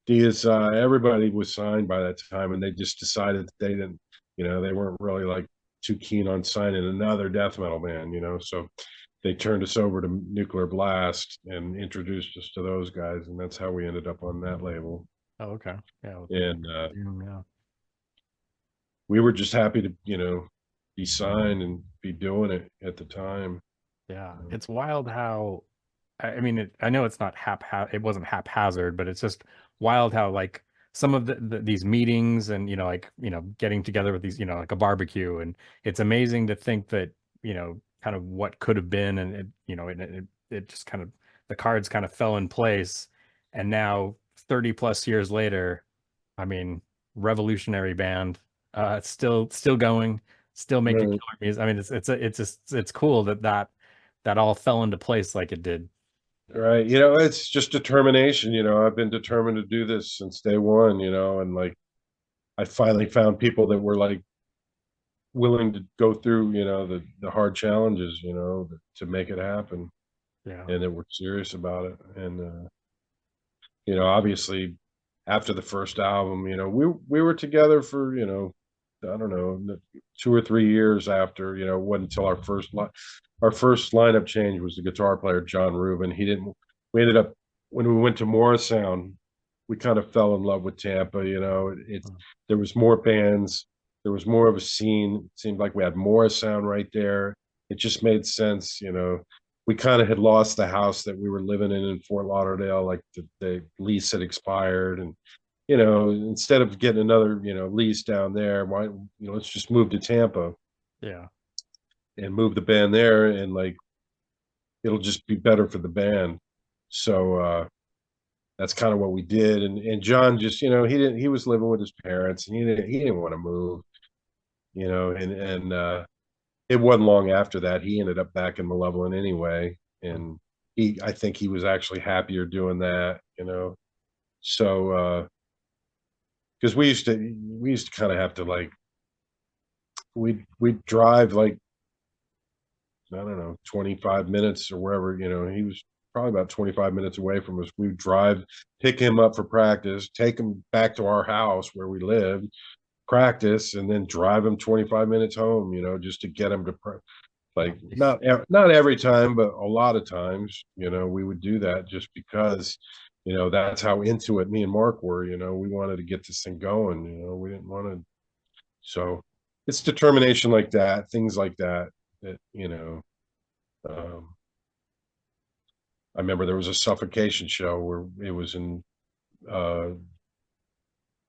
DSI. Everybody was signed by that time, and they just decided that they didn't, you know, they weren't really like too keen on signing another death metal band, you know. So they turned us over to Nuclear Blast and introduced us to those guys, and that's how we ended up on that label. Oh, okay. Yeah. And Yeah. we were just happy to, you know, be signed and be doing it at the time. Yeah, it's wild how I mean I know it's not it wasn't haphazard, but it's just wild how like some of these meetings and like getting together with these like a barbecue, and it's amazing to think that kind of what could have been, and it just kind of the cards kind of fell in place, and now 30 plus years later, I mean, revolutionary band, still going, still making Right. killer music. I mean, it's just it's cool that all fell into place like it did. Right. It's just determination. I've been determined to do this since day one, and like I finally found people that were like willing to go through, the hard challenges, to make it happen, Yeah. and that were serious about it. And obviously after the first album, we were together for, I don't know, 2 or 3 years after, it wasn't until our first lineup change was the guitar player John Rubin. He didn't we ended up when we went to Mora Sound, we kind of fell in love with Tampa. There was more bands, there was more of a scene. It seemed like we had Mora Sound right there. It just made sense. We kind of had lost the house that we were living in Fort Lauderdale. Like the lease had expired, and instead of getting another lease down there, why let's just move to Tampa Yeah. and move the band there, and like it'll just be better for the band. So that's kind of what we did. And John just he was living with his parents, and he didn't want to move. And it wasn't long after that he ended up back in Malevolent anyway, and I think he was actually happier doing that. So because we used to kind of have to like we'd drive like I don't know 25 minutes or wherever. He was probably about 25 minutes away from us. We'd drive, pick him up for practice, take him back to our house where we lived, practice, and then drive him 25 minutes home, just to get him to like Nice. not every time, but a lot of times, we would do that just because that's how into it me and Mark were. We wanted to get this thing going. We didn't want to. So it's determination like that, things like that, that um, I remember there was a suffocation show where it was in uh,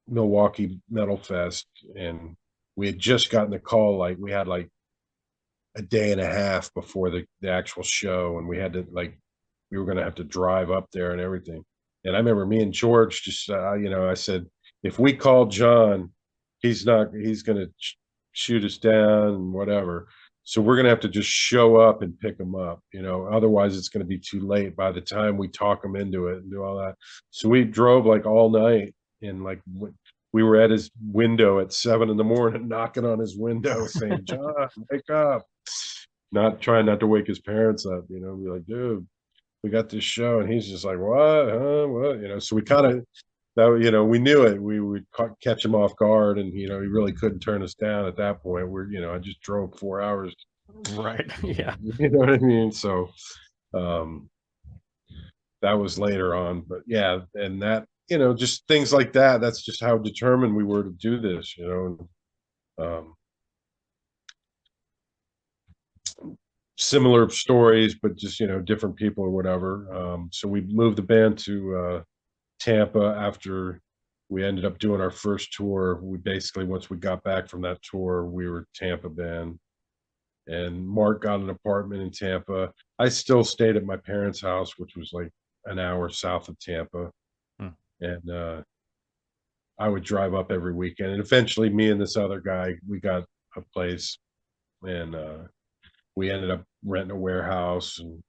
Milwaukee Metal Fest, and we had just gotten the call. Like we had like a day and a half before the actual show, and we had to like we were going to have to drive up there and everything. And I remember me and George just I said, if we call John, he's going to shoot us down and whatever. So we're going to have to just show up and pick him up. Otherwise it's going to be too late by the time we talk him into it and do all that. So we drove like all night, and like we were at his window at 7 in the morning, knocking on his window saying, John, wake up. Not trying not to wake his parents up, be like, dude, we got this show. And he's just like, what? Huh? What? So we kind of, that, we knew it. We would catch him off guard, and, he really couldn't turn us down at that point. I just drove 4 hours. Right. Yeah. You know what I mean? So, um, that was later on, but yeah. And that, just things like that. That's just how determined we were to do this, um, similar stories, but just different people or whatever. So we moved the band to Tampa after we ended up doing our first tour. We basically, once we got back from that tour, we were Tampa band, and Mark got an apartment in Tampa. I still stayed at my parents' house, which was like an hour south of Tampa, Hmm. and I would drive up every weekend. And eventually, me and this other guy, we got a place, and we ended up renting a warehouse, and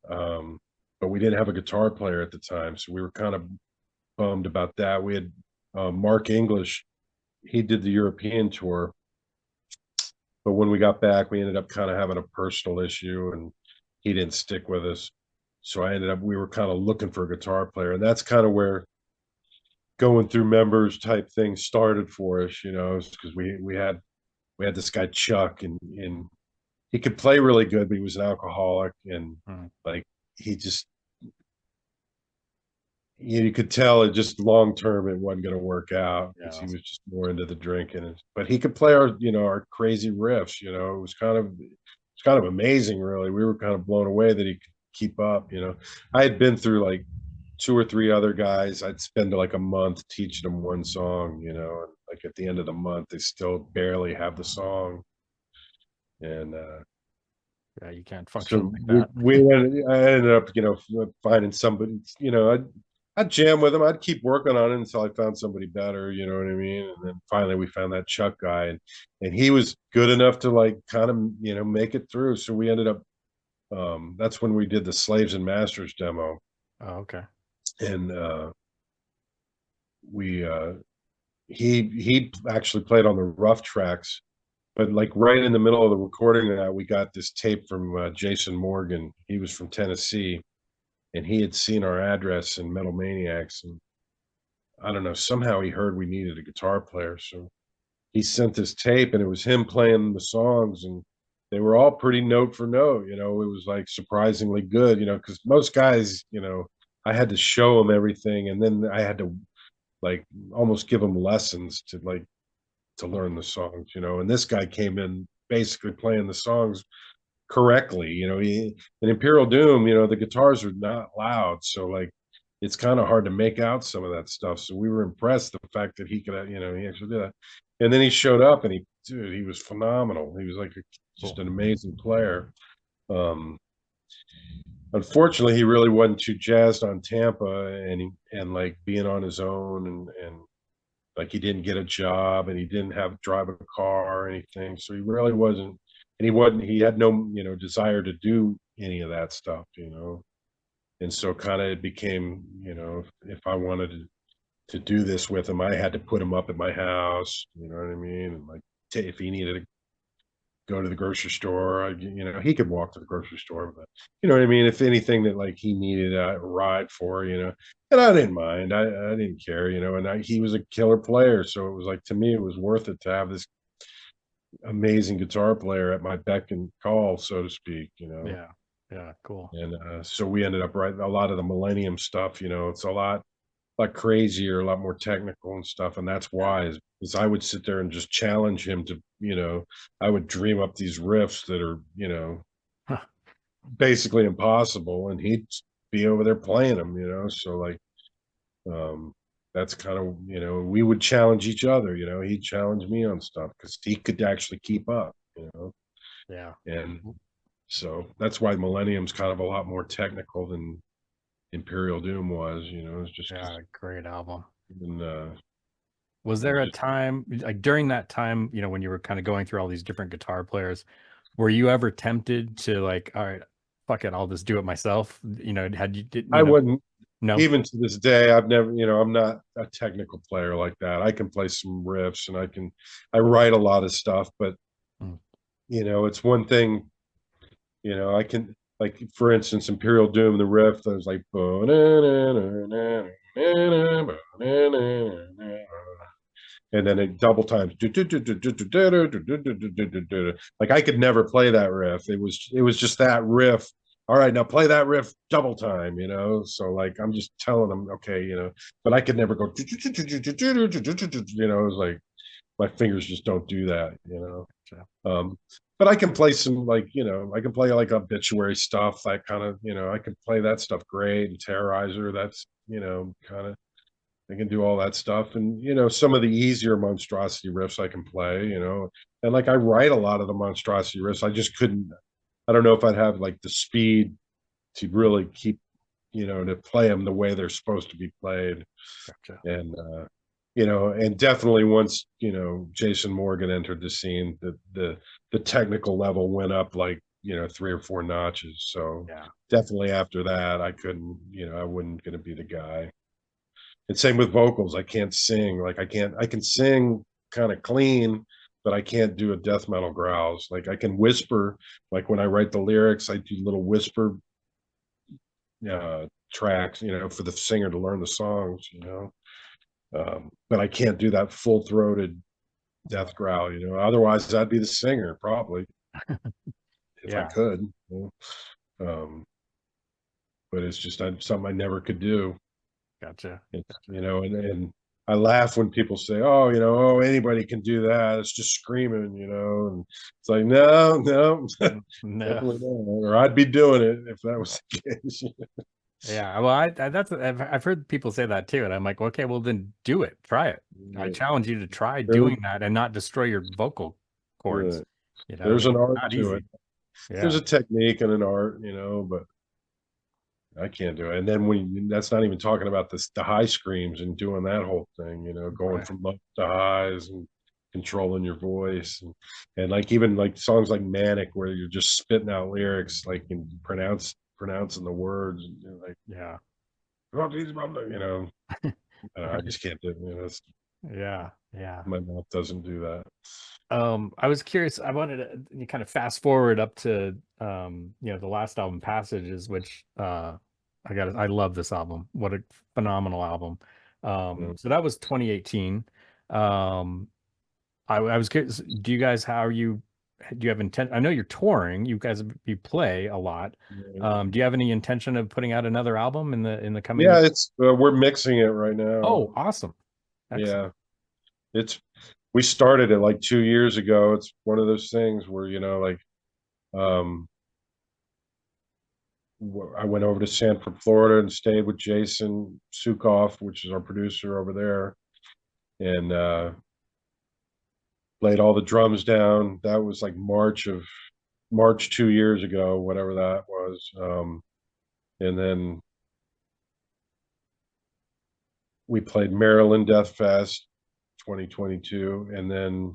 um, but we didn't have a guitar player at the time, so we were kind of bummed about that. We had Mark English; he did the European tour, but when we got back, we ended up kind of having a personal issue, and he didn't stick with us. So we were kind of looking for a guitar player, and that's kind of where going through members type thing started for us, because we had this guy Chuck, and he could play really good, but he was an alcoholic, and Hmm. like he just you could tell it just long term it wasn't going to work out because Yeah. he was just more into the drinking. But he could play our crazy riffs. It was kind of it's kind of amazing, really. We were kind of blown away that he could keep up. I had been through like two or three other guys. I'd spend like a month teaching them one song, and like at the end of the month, they still barely have the song. And Yeah, you can't so function like that. I ended up, finding somebody, I'd jam with him. I'd keep working on it until I found somebody better, you know what I mean? And then finally we found that Chuck guy, and he was good enough to like kind of, make it through. So we ended up, that's when we did the Slaves and Masters demo. Oh, okay. And we he actually played on the rough tracks, but like right in the middle of the recording of that, we got this tape from Jason Morgan. He was from Tennessee, and he had seen our address in Metal Maniacs, and I don't know, somehow he heard we needed a guitar player, so he sent this tape, and it was him playing the songs, and they were all pretty note for note. It was like surprisingly good. Because most guys, I had to show them everything, and then I had to like almost give them lessons to like to learn the songs. And this guy came in basically playing the songs correctly. In Imperial Doom, the guitars are not loud, so like it's kind of hard to make out some of that stuff. So we were impressed the fact that he could, he actually did that. And then he showed up, and he was phenomenal. He was like just Cool. an amazing player. Um, Unfortunately, he really wasn't too jazzed on Tampa, and like being on his own, and like he didn't get a job, and he didn't have drive a car or anything. So he really wasn't, and he had no, desire to do any of that stuff. And so kind of it became, if I wanted to do this with him, I had to put him up at my house, you know what I mean? And like, if he needed to go to the grocery store, he could walk to the grocery store, but you know what I mean? If anything that like he needed a ride for, and I didn't mind, I didn't care, and he was a killer player. So it was like, to me, it was worth it to have this amazing guitar player at my beck and call, so to speak. Yeah. Yeah, cool. And so we ended up writing a lot of the Millennium stuff. It's a lot crazier, a lot more technical and stuff. And that's Yeah. why is I would sit there and just challenge him to, I would dream up these riffs that are, Huh. basically impossible, and he'd be over there playing them. So like, um, that's kind of, we would challenge each other. He'd challenge me on stuff because he could actually keep up. Yeah. And so that's why Millennium's kind of a lot more technical than Imperial Doom was. It's just because Yeah, great album. even Was there a time like during that time, when you were kind of going through all these different guitar players, were you ever tempted to like, all right, fuck it, I'll just do it myself? Had you did, I wouldn't. no? Even to this day, I've never, I'm not a technical player like that. I can play some riffs, and I write a lot of stuff, but Mm. it's one thing, I can, like, for instance, Imperial Doom, the riff, there's like, and then it double times. Like I could never play that riff. It was just that riff. All right, now play that riff double time, So like I'm just telling them, okay, but I could never go, it was like my fingers just don't do that. Gotcha. But I can play some like, I can play like obituary stuff, that kind of, I can play that stuff great, and Terrorizer, that's, kind of, I can do all that stuff. And, some of the easier Monstrosity riffs I can play, and like I write a lot of the Monstrosity riffs. I just couldn't, I don't know if I'd have like the speed to really keep, to play them the way they're supposed to be played. Gotcha. And, and definitely once, Jason Morgan entered the scene, the technical level went up like, 3 or 4 notches. So Yeah. definitely after that, I couldn't, I wasn't going to be the guy. And same with vocals. I can't sing. Like I can sing kind of clean, but I can't do a death metal growls. Like I can whisper, like when I write the lyrics, I do little whisper tracks, for the singer to learn the songs. But I can't do that full throated death growl. Otherwise I'd be the singer probably if I Yeah. could. But it's just something I never could do. Gotcha. It's, Gotcha. and I laugh when people say, "Oh, oh, anybody can do that. It's just screaming," and it's like, no, no, No. definitely not. Or I'd be doing it if that was the case. Yeah, well, that's I've heard people say that too, and I'm like, okay, well then do it, try it. I Right. challenge you to try There- doing that and not destroy your vocal cords. right. It's There's an art not to it. easy. There's Yeah, a technique and an art, but I can't do it. And then that's not even talking about the high screams and doing that whole thing, going right. from low to highs and controlling your voice and like even like songs like Manic where you're just spitting out lyrics like and pronouncing the words and you're like Yeah, I right. just can't do it. Yeah, yeah. My mouth doesn't do that. I was curious. I wanted to kind of fast forward up to the last album, Passages, which I love this album. What a phenomenal album. So that was 2018. Um, I was curious, do you guys, do you have intent? I know you're touring, you play a lot. Do you have any intention of putting out another album in the coming year? Yeah, it's we're mixing it right now. Oh, awesome. Excellent. Yeah, it's we started it like 2 years ago. It's one of those things where like um I went over to Sanford, Florida, and stayed with Jason Sukoff, which is our producer over there, and laid all the drums down. That was like March 2 years ago, whatever that was. And then we played Maryland Death Fest 2022, and then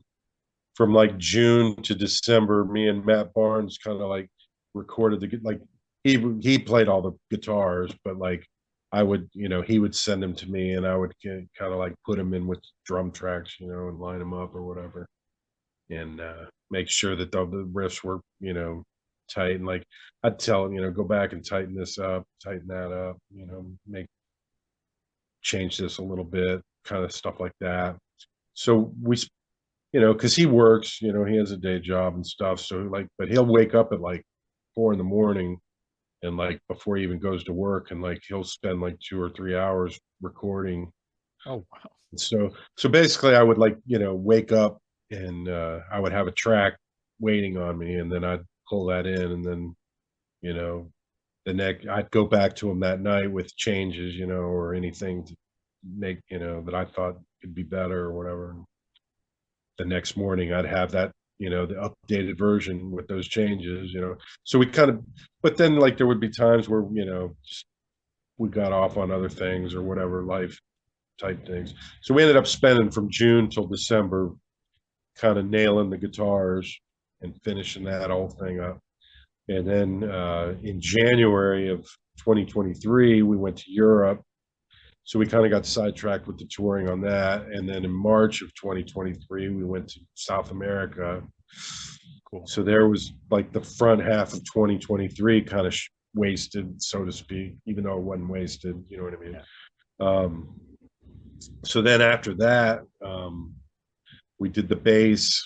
from like June to December, me and Matt Barnes kind of like recorded like he played all the guitars, but like I would, he would send them to me, and I would kind of like put them in with drum tracks, and line them up or whatever, and make sure that the riffs were, tight, and like I'd tell him, go back and tighten this up, tighten that up, make change this a little bit, kind of stuff like that. So we because he works, he has a day job and stuff. So like, but he'll wake up at like 4 in the morning and like before he even goes to work, and like he'll spend like 2 or 3 hours recording. Oh, wow. So basically I would like, wake up and I would have a track waiting on me, and then I'd pull that in, and then, you know, the next I'd go back to him that night with changes, or anything to make, that I thought could be better or whatever. The next morning I'd have that, the updated version with those changes, So we kind of, but then like there would be times where, we got off on other things or whatever, life type things. So we ended up spending from June till December kind of nailing the guitars and finishing that whole thing up. And then in January of 2023, we went to Europe. So we kind of got sidetracked with the touring on that. And then in March of 2023, we went to South America. Cool. So there was like the front half of 2023 kind of wasted, so to speak, even though it wasn't wasted. You know what I mean? Yeah. So then after that, we did the bass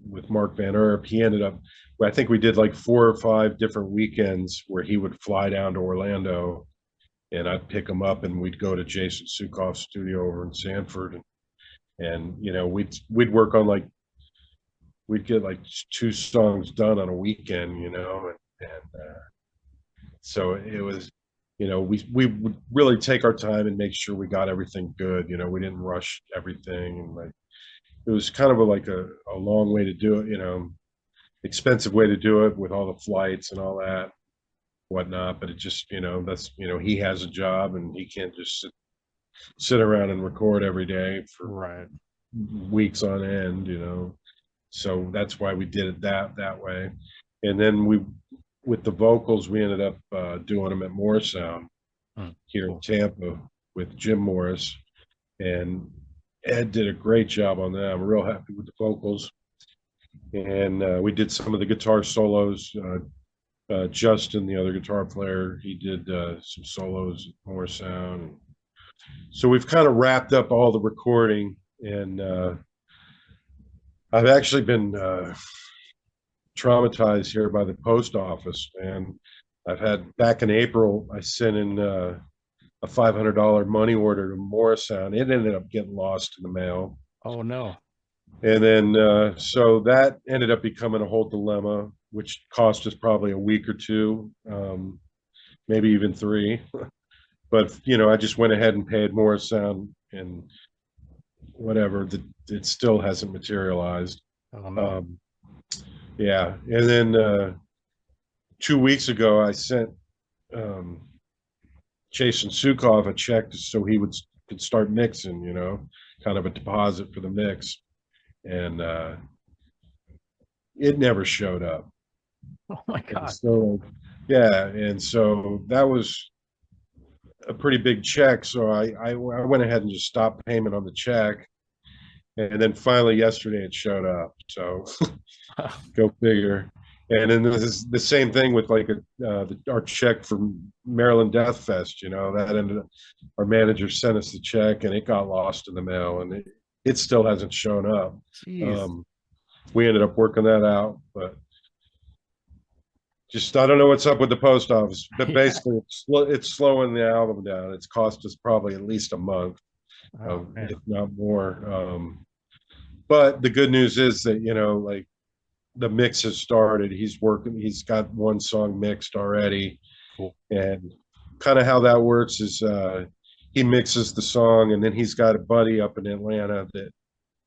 with Mark Van Erp. He ended up, I think we did like 4 or 5 different weekends where he would fly down to Orlando and I'd pick him up and we'd go to Jason Sukoff's studio over in Sanford. And we'd work on like, we'd get like 2 songs done on a weekend, and so it was, we would really take our time and make sure we got everything good. We didn't rush everything, and like it was kind of like a long way to do it, expensive way to do it with all the flights and all that whatnot. But it just, that's, he has a job and he can't just sit around and record every day for Right. weeks on end, so that's why we did it that way. And then with the vocals, we ended up doing them at Mora Sound here in Cool. Tampa with Jim Morris, and Ed did a great job on that. I'm real happy with the vocals. And we did some of the guitar solos. Justin, the other guitar player, he did some solos at More Sound. So we've kind of wrapped up all the recording, and I've actually been traumatized here by the post office. And I've had back in April, I sent in a $500 money order to Mora Sound. It ended up getting lost in the mail. Oh no. And then, so that ended up becoming a whole dilemma, which cost us probably a week or two, maybe even three. But, I just went ahead and paid Mora Sound and whatever, it still hasn't materialized. Oh no. Um, yeah. And then 2 weeks ago, I sent um, Jason Sukov a check so he could start mixing, kind of a deposit for the mix. And it never showed up. Oh my And God. so, yeah. And so that was a pretty big check. So I went ahead and just stopped payment on the check. And then finally yesterday it showed up. So go figure. And then this is the same thing with like our check from Maryland Death Fest. That ended up, our manager sent us the check and it got lost in the mail, and it still hasn't shown up. Jeez. Um, we ended up working that out, but just I don't know what's up with the post office. But Yeah. basically, it's slowing the album down. It's cost us probably at least a month, Oh man. if not more. But the good news is that like the mix has started. He's working. He's got one song mixed already, Cool. and kind of how that works is he mixes the song, and then he's got a buddy up in Atlanta that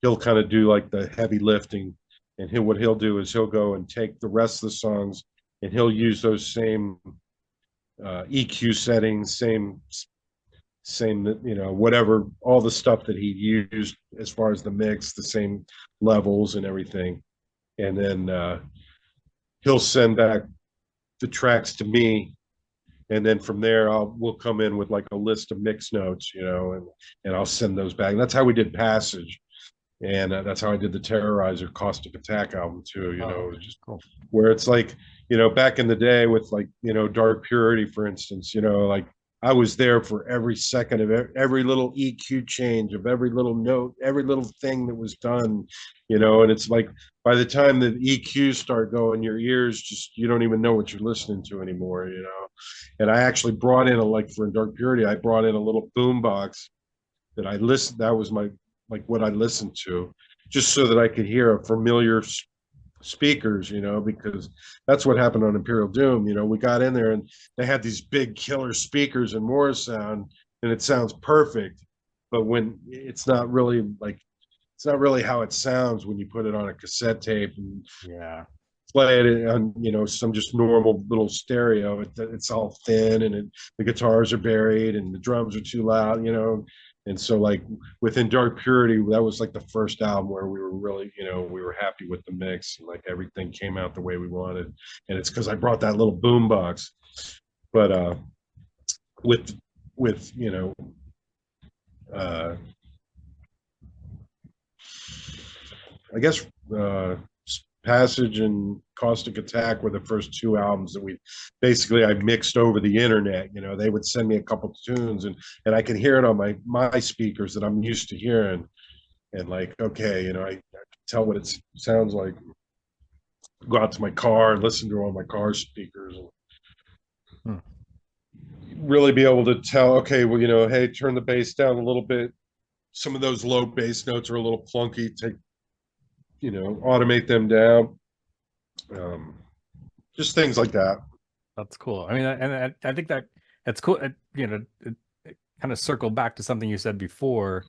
he'll kind of do like the heavy lifting. And what he'll do is he'll go and take the rest of the songs, and he'll use those same EQ settings, same whatever, all the stuff that he used as far as the mix, the same levels and everything. And then he'll send back the tracks to me, and then from there we'll come in with like a list of mix notes, and I'll send those back. And that's how we did Passage, and that's how I did the Terrorizer Caustic Attack album too. Oh, okay. Just Cool. where it's like, back in the day with like, Dark Purity, for instance, like I was there for every second of every little EQ change of every little note, every little thing that was done, and it's like by the time the EQs start going, your ears just, you don't even know what you're listening to anymore, And I actually brought in like for Dark Purity, I brought in a little boom box that I listened, that was my, like what I listened to, just so that I could hear a familiar speakers, because that's what happened on Imperial Doom. We got in there and they had these big killer speakers and Mora Sound, and it sounds perfect. But when it's not really how it sounds when you put it on a cassette tape and Yeah. play it on, some just normal little stereo. It's all thin, and the guitars are buried and the drums are too loud, And so like within Dark Purity, that was like the first album where we were really, we were happy with the mix, and like everything came out the way we wanted. And it's because I brought that little boom box. But with with uh I guess Passage and Caustic Attack were the first two albums that I mixed over the internet. They would send me a couple tunes, and I could hear it on my speakers that I'm used to hearing, and like, okay, I tell what it sounds like. Go out to my car and listen to all my car speakers, and Hmm. really be able to tell, okay, well, hey, turn the bass down a little bit. Some of those low bass notes are a little clunky. Automate them down. Um, just things like that. That's cool. I mean, and I think that's cool. It kind of circled back to something you said before,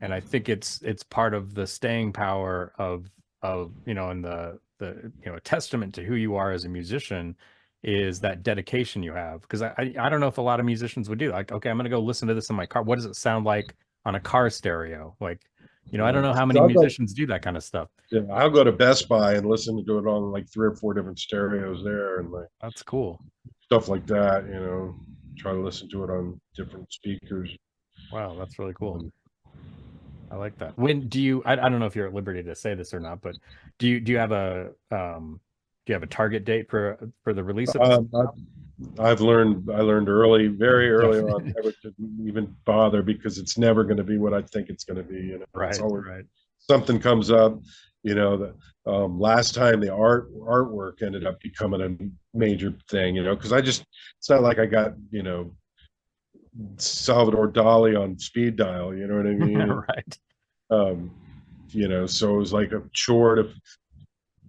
and I think it's part of the staying power of and the a testament to who you are as a musician is that dedication you have. Because I don't know if a lot of musicians would do like, okay, I'm gonna go listen to this in my car. What does it sound like on a car stereo? Like, I don't know how many So musicians do that kind of stuff. I'll go to Best Buy and listen to it on like three or four different stereos there, and like That's cool. stuff like that. Try to listen to it on different speakers. Wow, that's really cool. Um, I like that. When do you I don't know if you're at liberty to say this or not, but do you have a target date for the release of this um, album? I learned early, very early on, Definitely. never to even bother, because it's never going to be what I think it's going to be. It's Right, always right. something comes up. The last time the artwork ended up becoming a major thing. Because it's not like I got Salvador Dali on speed dial, you know what I mean? Right. Um, so it was like a chore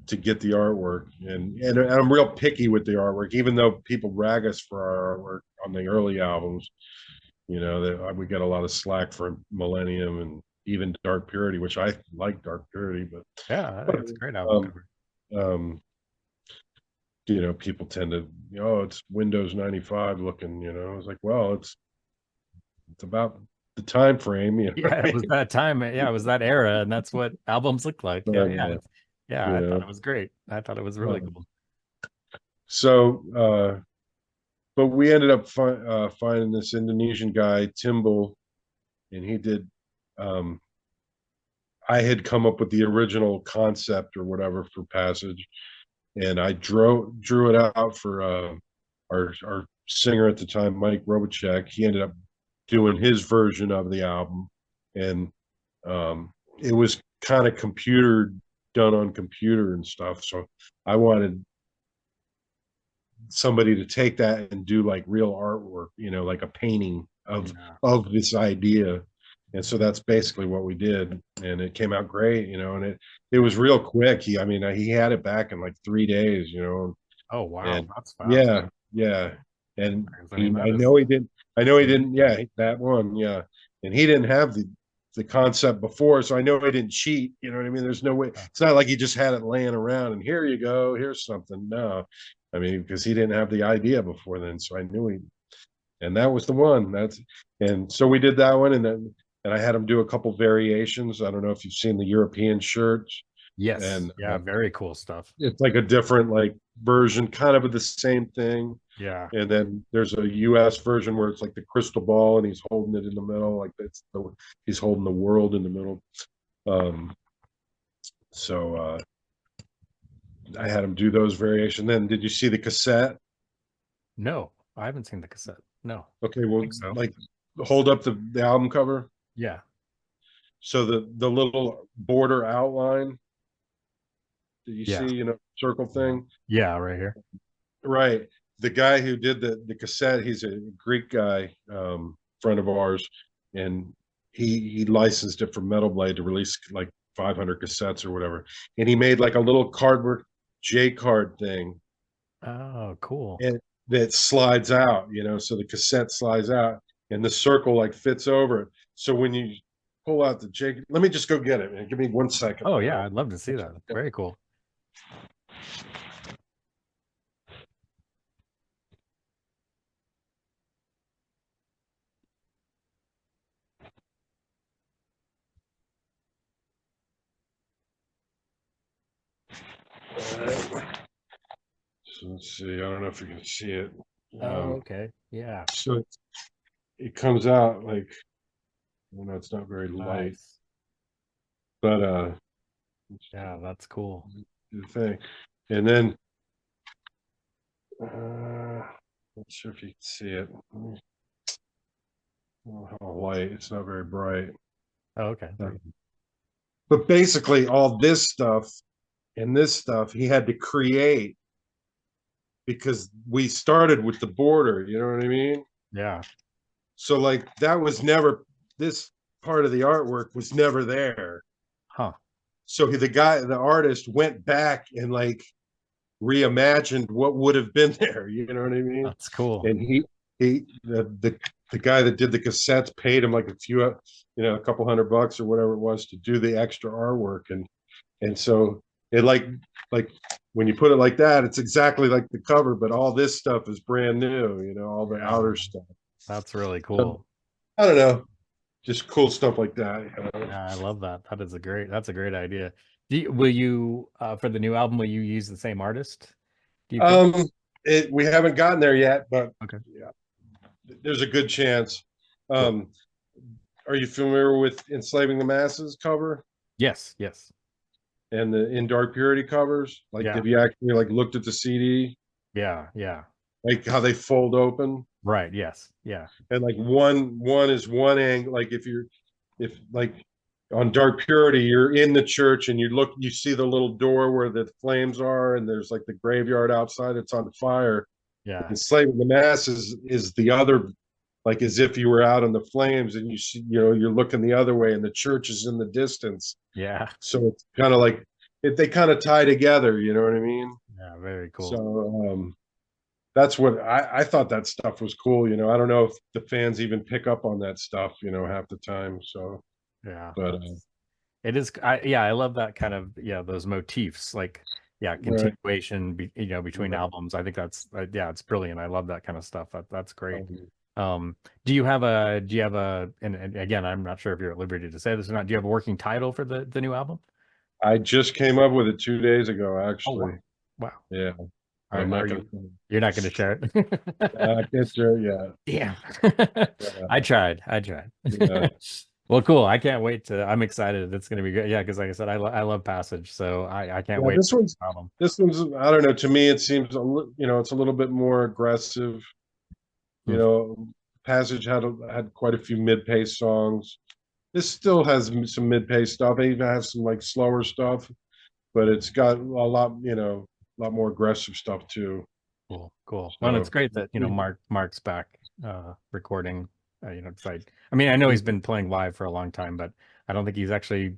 to get the artwork, and I'm real picky with the artwork, even though people rag us for our artwork on the early albums. That we get a lot of slack for Millennium and even Dark Purity, which I like Dark Purity, Yeah, but it's a great album um, cover. um, people tend to, it's Windows 95 looking. It's like, well, it's about the time frame, Yeah, what it I was that time. Yeah, it was that era, and that's what albums look like. Yeah, mean? yeah, yeah. You I thought know, it was great. I thought it was really um, cool. so but we ended up finding this Indonesian guy, Timbul, and he did. Um, I had come up with the original concept or whatever for Passage, and I drew it out for our singer at the time, Mike Robachek. He ended up doing his version of the album, and it was kind of done on computer and stuff. So I wanted somebody to take that and do like real artwork, like a painting Yeah. of this idea. And so that's basically what we did, and it came out great, and it was real quick. He had it back in like 3 days, Oh wow, and that's fast. yeah, yeah. And I mean, I that is. know he didn't. I know he didn't. Yeah, that one. Yeah, and he didn't have the concept before, so I know he didn't cheat. You know what I mean? There's no way. It's not like he just had it laying around and here you go, here's something. No, because he didn't have the idea before then, so I knew he. And that was the one. And so we did that one, and I had him do a couple variations. I don't know if you've seen the European shirts, Yes. and Yeah. Very cool stuff. it's like a different like version, kind of the same thing. Yeah. And then there's a US version where it's like the crystal ball and he's holding it in the middle, like he's holding the world in the middle. Um, so I had him do those variations. Then did you see the cassette? No, I haven't seen the cassette. No, I Okay, well, think so. like hold up the album cover. Yeah. So the little border outline that you Yeah. see, circle thing. Yeah. Right here. Right. The guy who did the cassette, he's a Greek guy, friend of ours, and he licensed it from Metal Blade to release like 500 cassettes or whatever. And he made like a little cardboard J card thing, Oh, cool. and that slides out, so the cassette slides out, and the circle like fits over it. So when you pull out the J, let me just go get it, man. Give me 1 second. Oh yeah, I'd love to see that. Very cool. So let's see. I don't know if you can see it. Oh, Um, okay. Yeah. so it comes out like, it's not very light, Nice. but Yeah, that's cool. the thing. And then not sure if you can see it. Oh, how light. It's not very bright. Oh, okay. But basically all this stuff and this stuff he had to create because we started with the border, you know what I mean? Yeah. So like that was never, this part of the artwork was never there. Huh. So the artist went back and like reimagined what would have been there, you know what I mean? That's cool. And the guy that did the cassettes paid him like a couple $100 or whatever it was to do the extra artwork, and so it like when you put it like that, it's exactly like the cover, but all this stuff is brand new, all the Yeah, outer stuff. that's really So, cool. I don't know, just cool stuff like that. Yeah, I love that. That's a great idea. Will you for the new album, will you use the same artist? Do you think? Um, we haven't gotten there yet, but Okay. yeah, there's a good chance. Cool. Um, are you familiar with Enslaving the Masses cover Yes, yes. and the In Dark Purity covers? Like, Yeah. have you actually like looked at the CD, Yeah, yeah. like how they fold open? Right, yes. Yeah. And like one is one angle. Like if like on Dark Purity, you're in the church and you see the little door where the flames are, and there's like the graveyard outside. It's on fire. Yeah. Enslaving the Masses is the other like as if you were out in the flames and you see, you know, you're looking the other way and the church is in the distance. Yeah. So it's kind of like they kind of tie together, you know what I mean? Yeah, very cool. So that's what I thought that stuff was cool. You know, I don't know if the fans even pick up on that stuff, you know, half the time. So, Yeah, but that's it is. I love that kind of, yeah, those motifs, like, yeah, right, continuation, between right. albums. I think that's, yeah, it's brilliant. I love that kind of stuff. That's great. Um, Um, do you have a, and again, I'm not sure if you're at liberty to say this or not. Do you have a working title for the new album? I just came up with it 2 days ago, Oh, wow. actually. Wow. Yeah, but Are, I'm not are gonna. you, you're not going to share it? I can't share it yet. Damn. Yeah, I tried. I tried. yeah, Well, cool. I can't wait to, I'm excited. It's going to be good. Yeah, because like I said, I love Passage, so I can't yeah. wait for the album. This one's. I don't know. To me, it seems you know, it's a little bit more aggressive. You Hmm. know, Passage had quite a few mid-pace songs. This still has some mid-pace stuff. It even has some like slower stuff, but it's got a lot, you know, a lot more aggressive stuff too. Cool, cool. Well, it's So great that, Mark's back recording. It's like, I mean, I know he's been playing live for a long time, but I don't think he's actually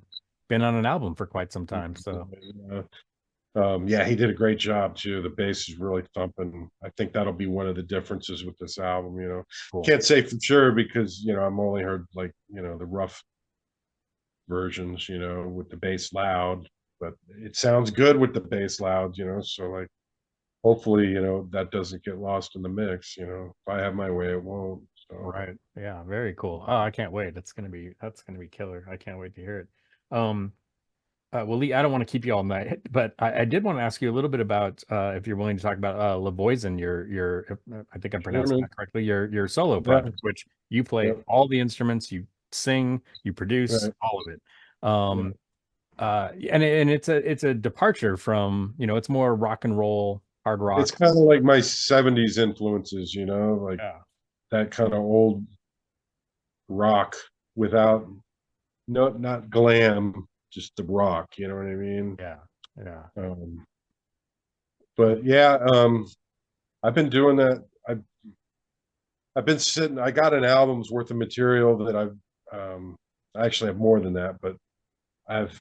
been on an album for quite some time. So yeah, he did a great job too. The bass is really thumping. I think that'll be one of the differences with this album. You know, cool. can't say for sure because you know I'm only heard like you know the rough versions. You know, with the bass loud, but it sounds good with the bass loud. You know, so like hopefully you know that doesn't get lost in the mix. You know, if I have my way, it won't. So Right. Yeah, very cool. Oh, I can't wait. That's gonna be killer. I can't wait to hear it. Um, well, Lee, I don't want to keep you all night, but I did want to ask you a little bit about, if you're willing to talk about, Lavoizen, I think I'm sure, pronouncing man. that correctly, your solo Yeah, project, which you play yeah, all the instruments, you sing, you produce right. all of it. Yeah. And it's a departure from, it's more rock and roll, hard It's rock. kind of like my '70s influences. You know, like Yeah, that kind of old rock without no not glam, just the rock. You know what I mean? yeah, yeah. Um, but yeah, I've been doing that. I've been sitting. I got an album's worth of material that I actually have more than that, but I've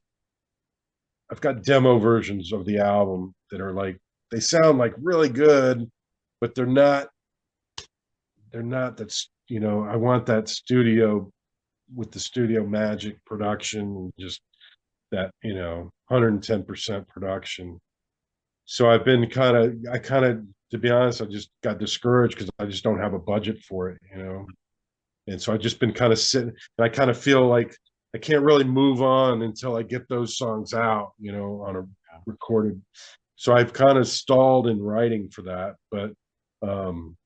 I've got demo versions of the album that are like they sound like really good, but they're not that's you know I want that studio with the studio magic production and just that you know 110% production. So I've been kind of to be honest, I just got discouraged because I just don't have a budget for it, you know. And so I've just been kind of sitting, and I kind of feel like I can't really move on until I get those songs out, you know, on a Yeah. recorded. So I've kind of stalled in writing for that, but um,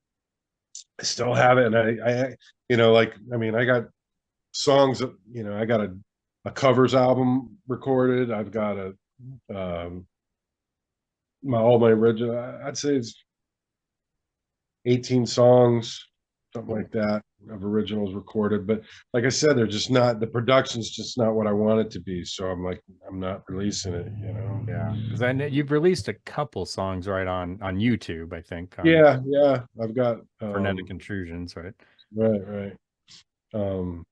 I still have it, and you know, like I mean, I got songs that you know, I got a covers album recorded. I've got a all my original. I'd say it's 18 songs, something Cool. like that, of originals recorded. But like I said, they're just not the production's just not what I want it to be. So I'm like, I'm not releasing it, you know. Yeah, because I know you've released a couple songs right on YouTube, I think, on Yeah, yeah. I've got Frenetic Intrusions, right? right, right. Um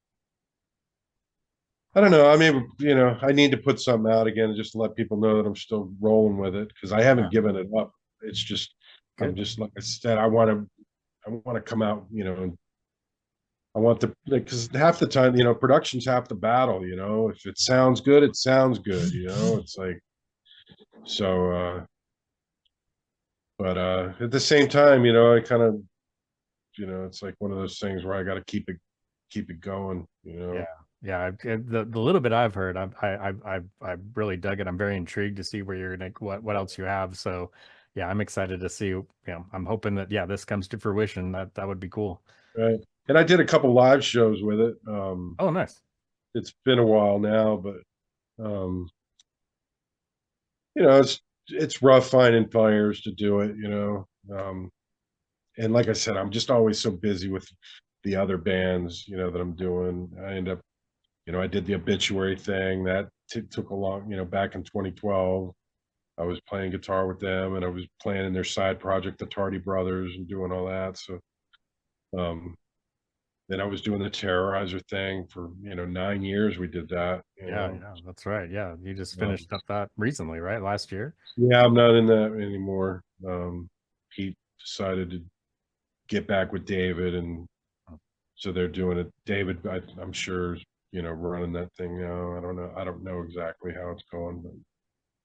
I don't know. I mean, you know, I need to put something out again just to let people know that I'm still rolling with it because I Yeah, haven't given it up. It's just I'm good. just like I said, I want to come out, you know, and I want the because half the time, you know, production's half the battle. You know, if it sounds good, it sounds good. You know, it's like so. But at the same time, you know, I kind of, you know, it's like one of those things where I got to keep it going. You Yeah, know, yeah. The little bit I've heard, I really dug it. I'm very intrigued to see where you're gonna, what else you have. So, yeah, I'm excited to see. I'm hoping that, yeah, this comes to fruition. That would be cool. right? And I did a couple live shows with it. Oh, nice. It's been a while now, but um, you know, it's rough finding players to do it. You know, and like I said, I'm just always so busy with the other bands, you know, that I'm doing. I end up you know, I did the obituary thing that took a long, you know, back in 2012. I was playing guitar with them and I was playing in their side project, the Tardy Brothers, and doing all that. So, um, Then I was doing the Terrorizer thing for 9 years. We did that. Yeah, yeah, that's right. Yeah, you just Um, finished up that recently, right? Last year. yeah, I'm not in that anymore. Pete decided to get back with David, and so they're doing it. David, I'm sure, running that thing now. I don't know. I don't know exactly how it's going,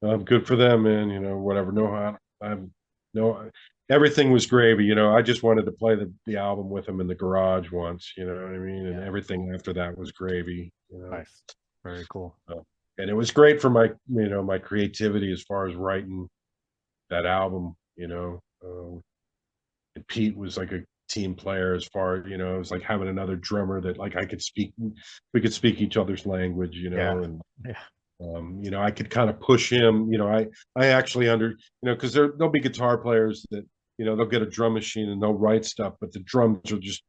but good for them, man. Whatever. No, I'm no. Everything was gravy. I just wanted to play the album with him in the garage once. You know what I mean? And Yeah, everything after that was gravy. nice, very cool. And it was great for my creativity as far as writing that album. And Pete was like a team player as far, it was like having another drummer that like we could speak each other's language, Yeah, and yeah, I could kind of push him, I actually because there'll be guitar players that, they'll get a drum machine and they'll write stuff, but the drums are just,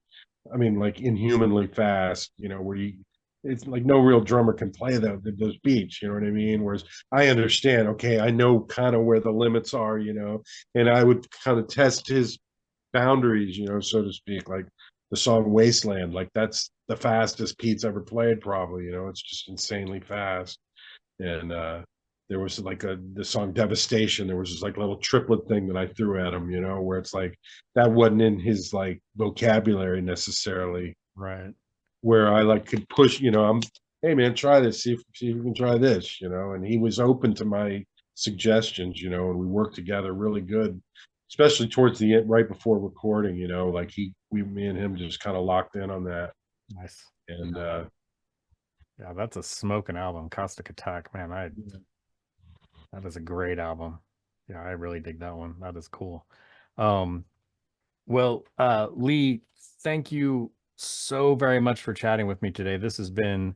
I mean, like inhumanly fast, where it's like no real drummer can play those beats, you know what I mean? Whereas I understand, okay, I know kind of where the limits are, and I would kind of test his boundaries, so to speak, like the song Wasteland, like that's the fastest Pete's ever played, probably, it's just insanely fast. And there was like the song Devastation, there was this like little triplet thing that I threw at him, where it's like that wasn't in his like vocabulary necessarily, right. where I like could push, hey man, try this, see if you can try this, and he was open to my suggestions, and we worked together really good, especially towards the end, right before recording, like me and him just kind of locked in on that. Nice. And Yeah, that's a smoking album. Caustic Attack, man. That is a great album. Yeah, I really dig that one. That is cool. Um, well, Lee, thank you so very much for chatting with me today. This has been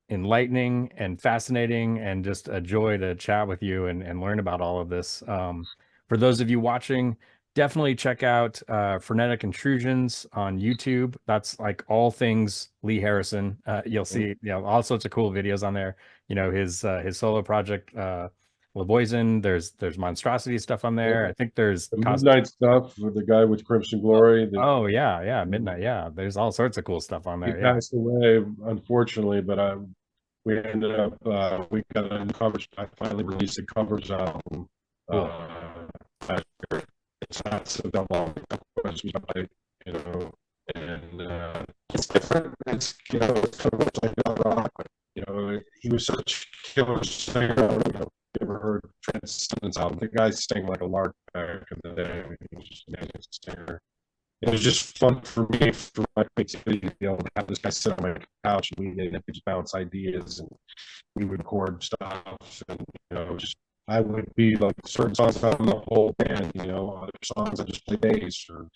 enlightening and fascinating and just a joy to chat with you and learn about all of this. For those of you watching, definitely check out Frenetic Intrusions on YouTube. That's like all things Lee Harrison. You'll see, all sorts of cool videos on there. His solo project, Lavoizen. There's monstrosity stuff on there. I think there's the Midnight stuff with the guy with Crimson Oh, Glory. oh yeah, yeah, Midnight. Yeah, there's all sorts of cool stuff on He there. Yeah, passed away, unfortunately, but we ended up we got a covers. I finally released a covers album. cool. Last year. It's not so that long, you know, and it's different. It's it's kind of much like rock. He was such a killer singer. You ever heard Transcendence album? The guy sang like a lark back in the day. He was just an amazing singer. It was just fun for me, for my creativity, to be able to have this guy sit on my couch and we could just bounce ideas and we would record stuff, and just I would be like certain songs on the whole band, other songs I just play bass, or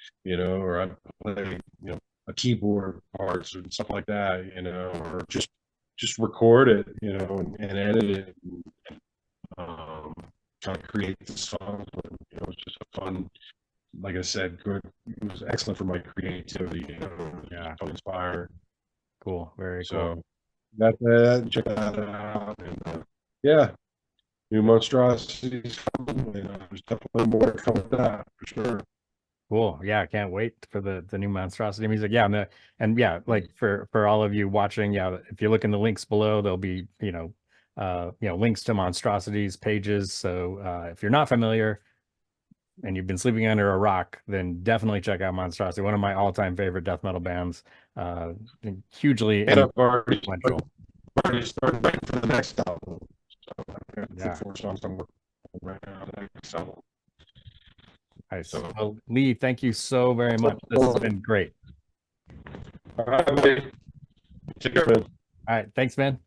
I play a keyboard parts or stuff like that, or just record it, and edit it, and kind of create the songs. But, it was just a fun, like I said, good. It was excellent for my creativity. Yeah, inspired. cool. Very cool. So check that out, and yeah, new monstrosities coming. There's definitely more to come with that for sure. Cool. Yeah, I can't wait for the new monstrosity music. Yeah, and yeah, like for all of you watching, yeah, if you look in the links below, there'll be links to monstrosities pages. So if you're not familiar and you've been sleeping under a rock, then definitely check out Monstrosity, one of my all-time favorite death metal bands. Hugely And I've influential. already started writing for the next album. So I've got Yeah. 4 songs I'm working on right now on the next album. Nice. So, Well, Lee, thank you so very much. This has been great. all right, take care, man. All right. Thanks, man.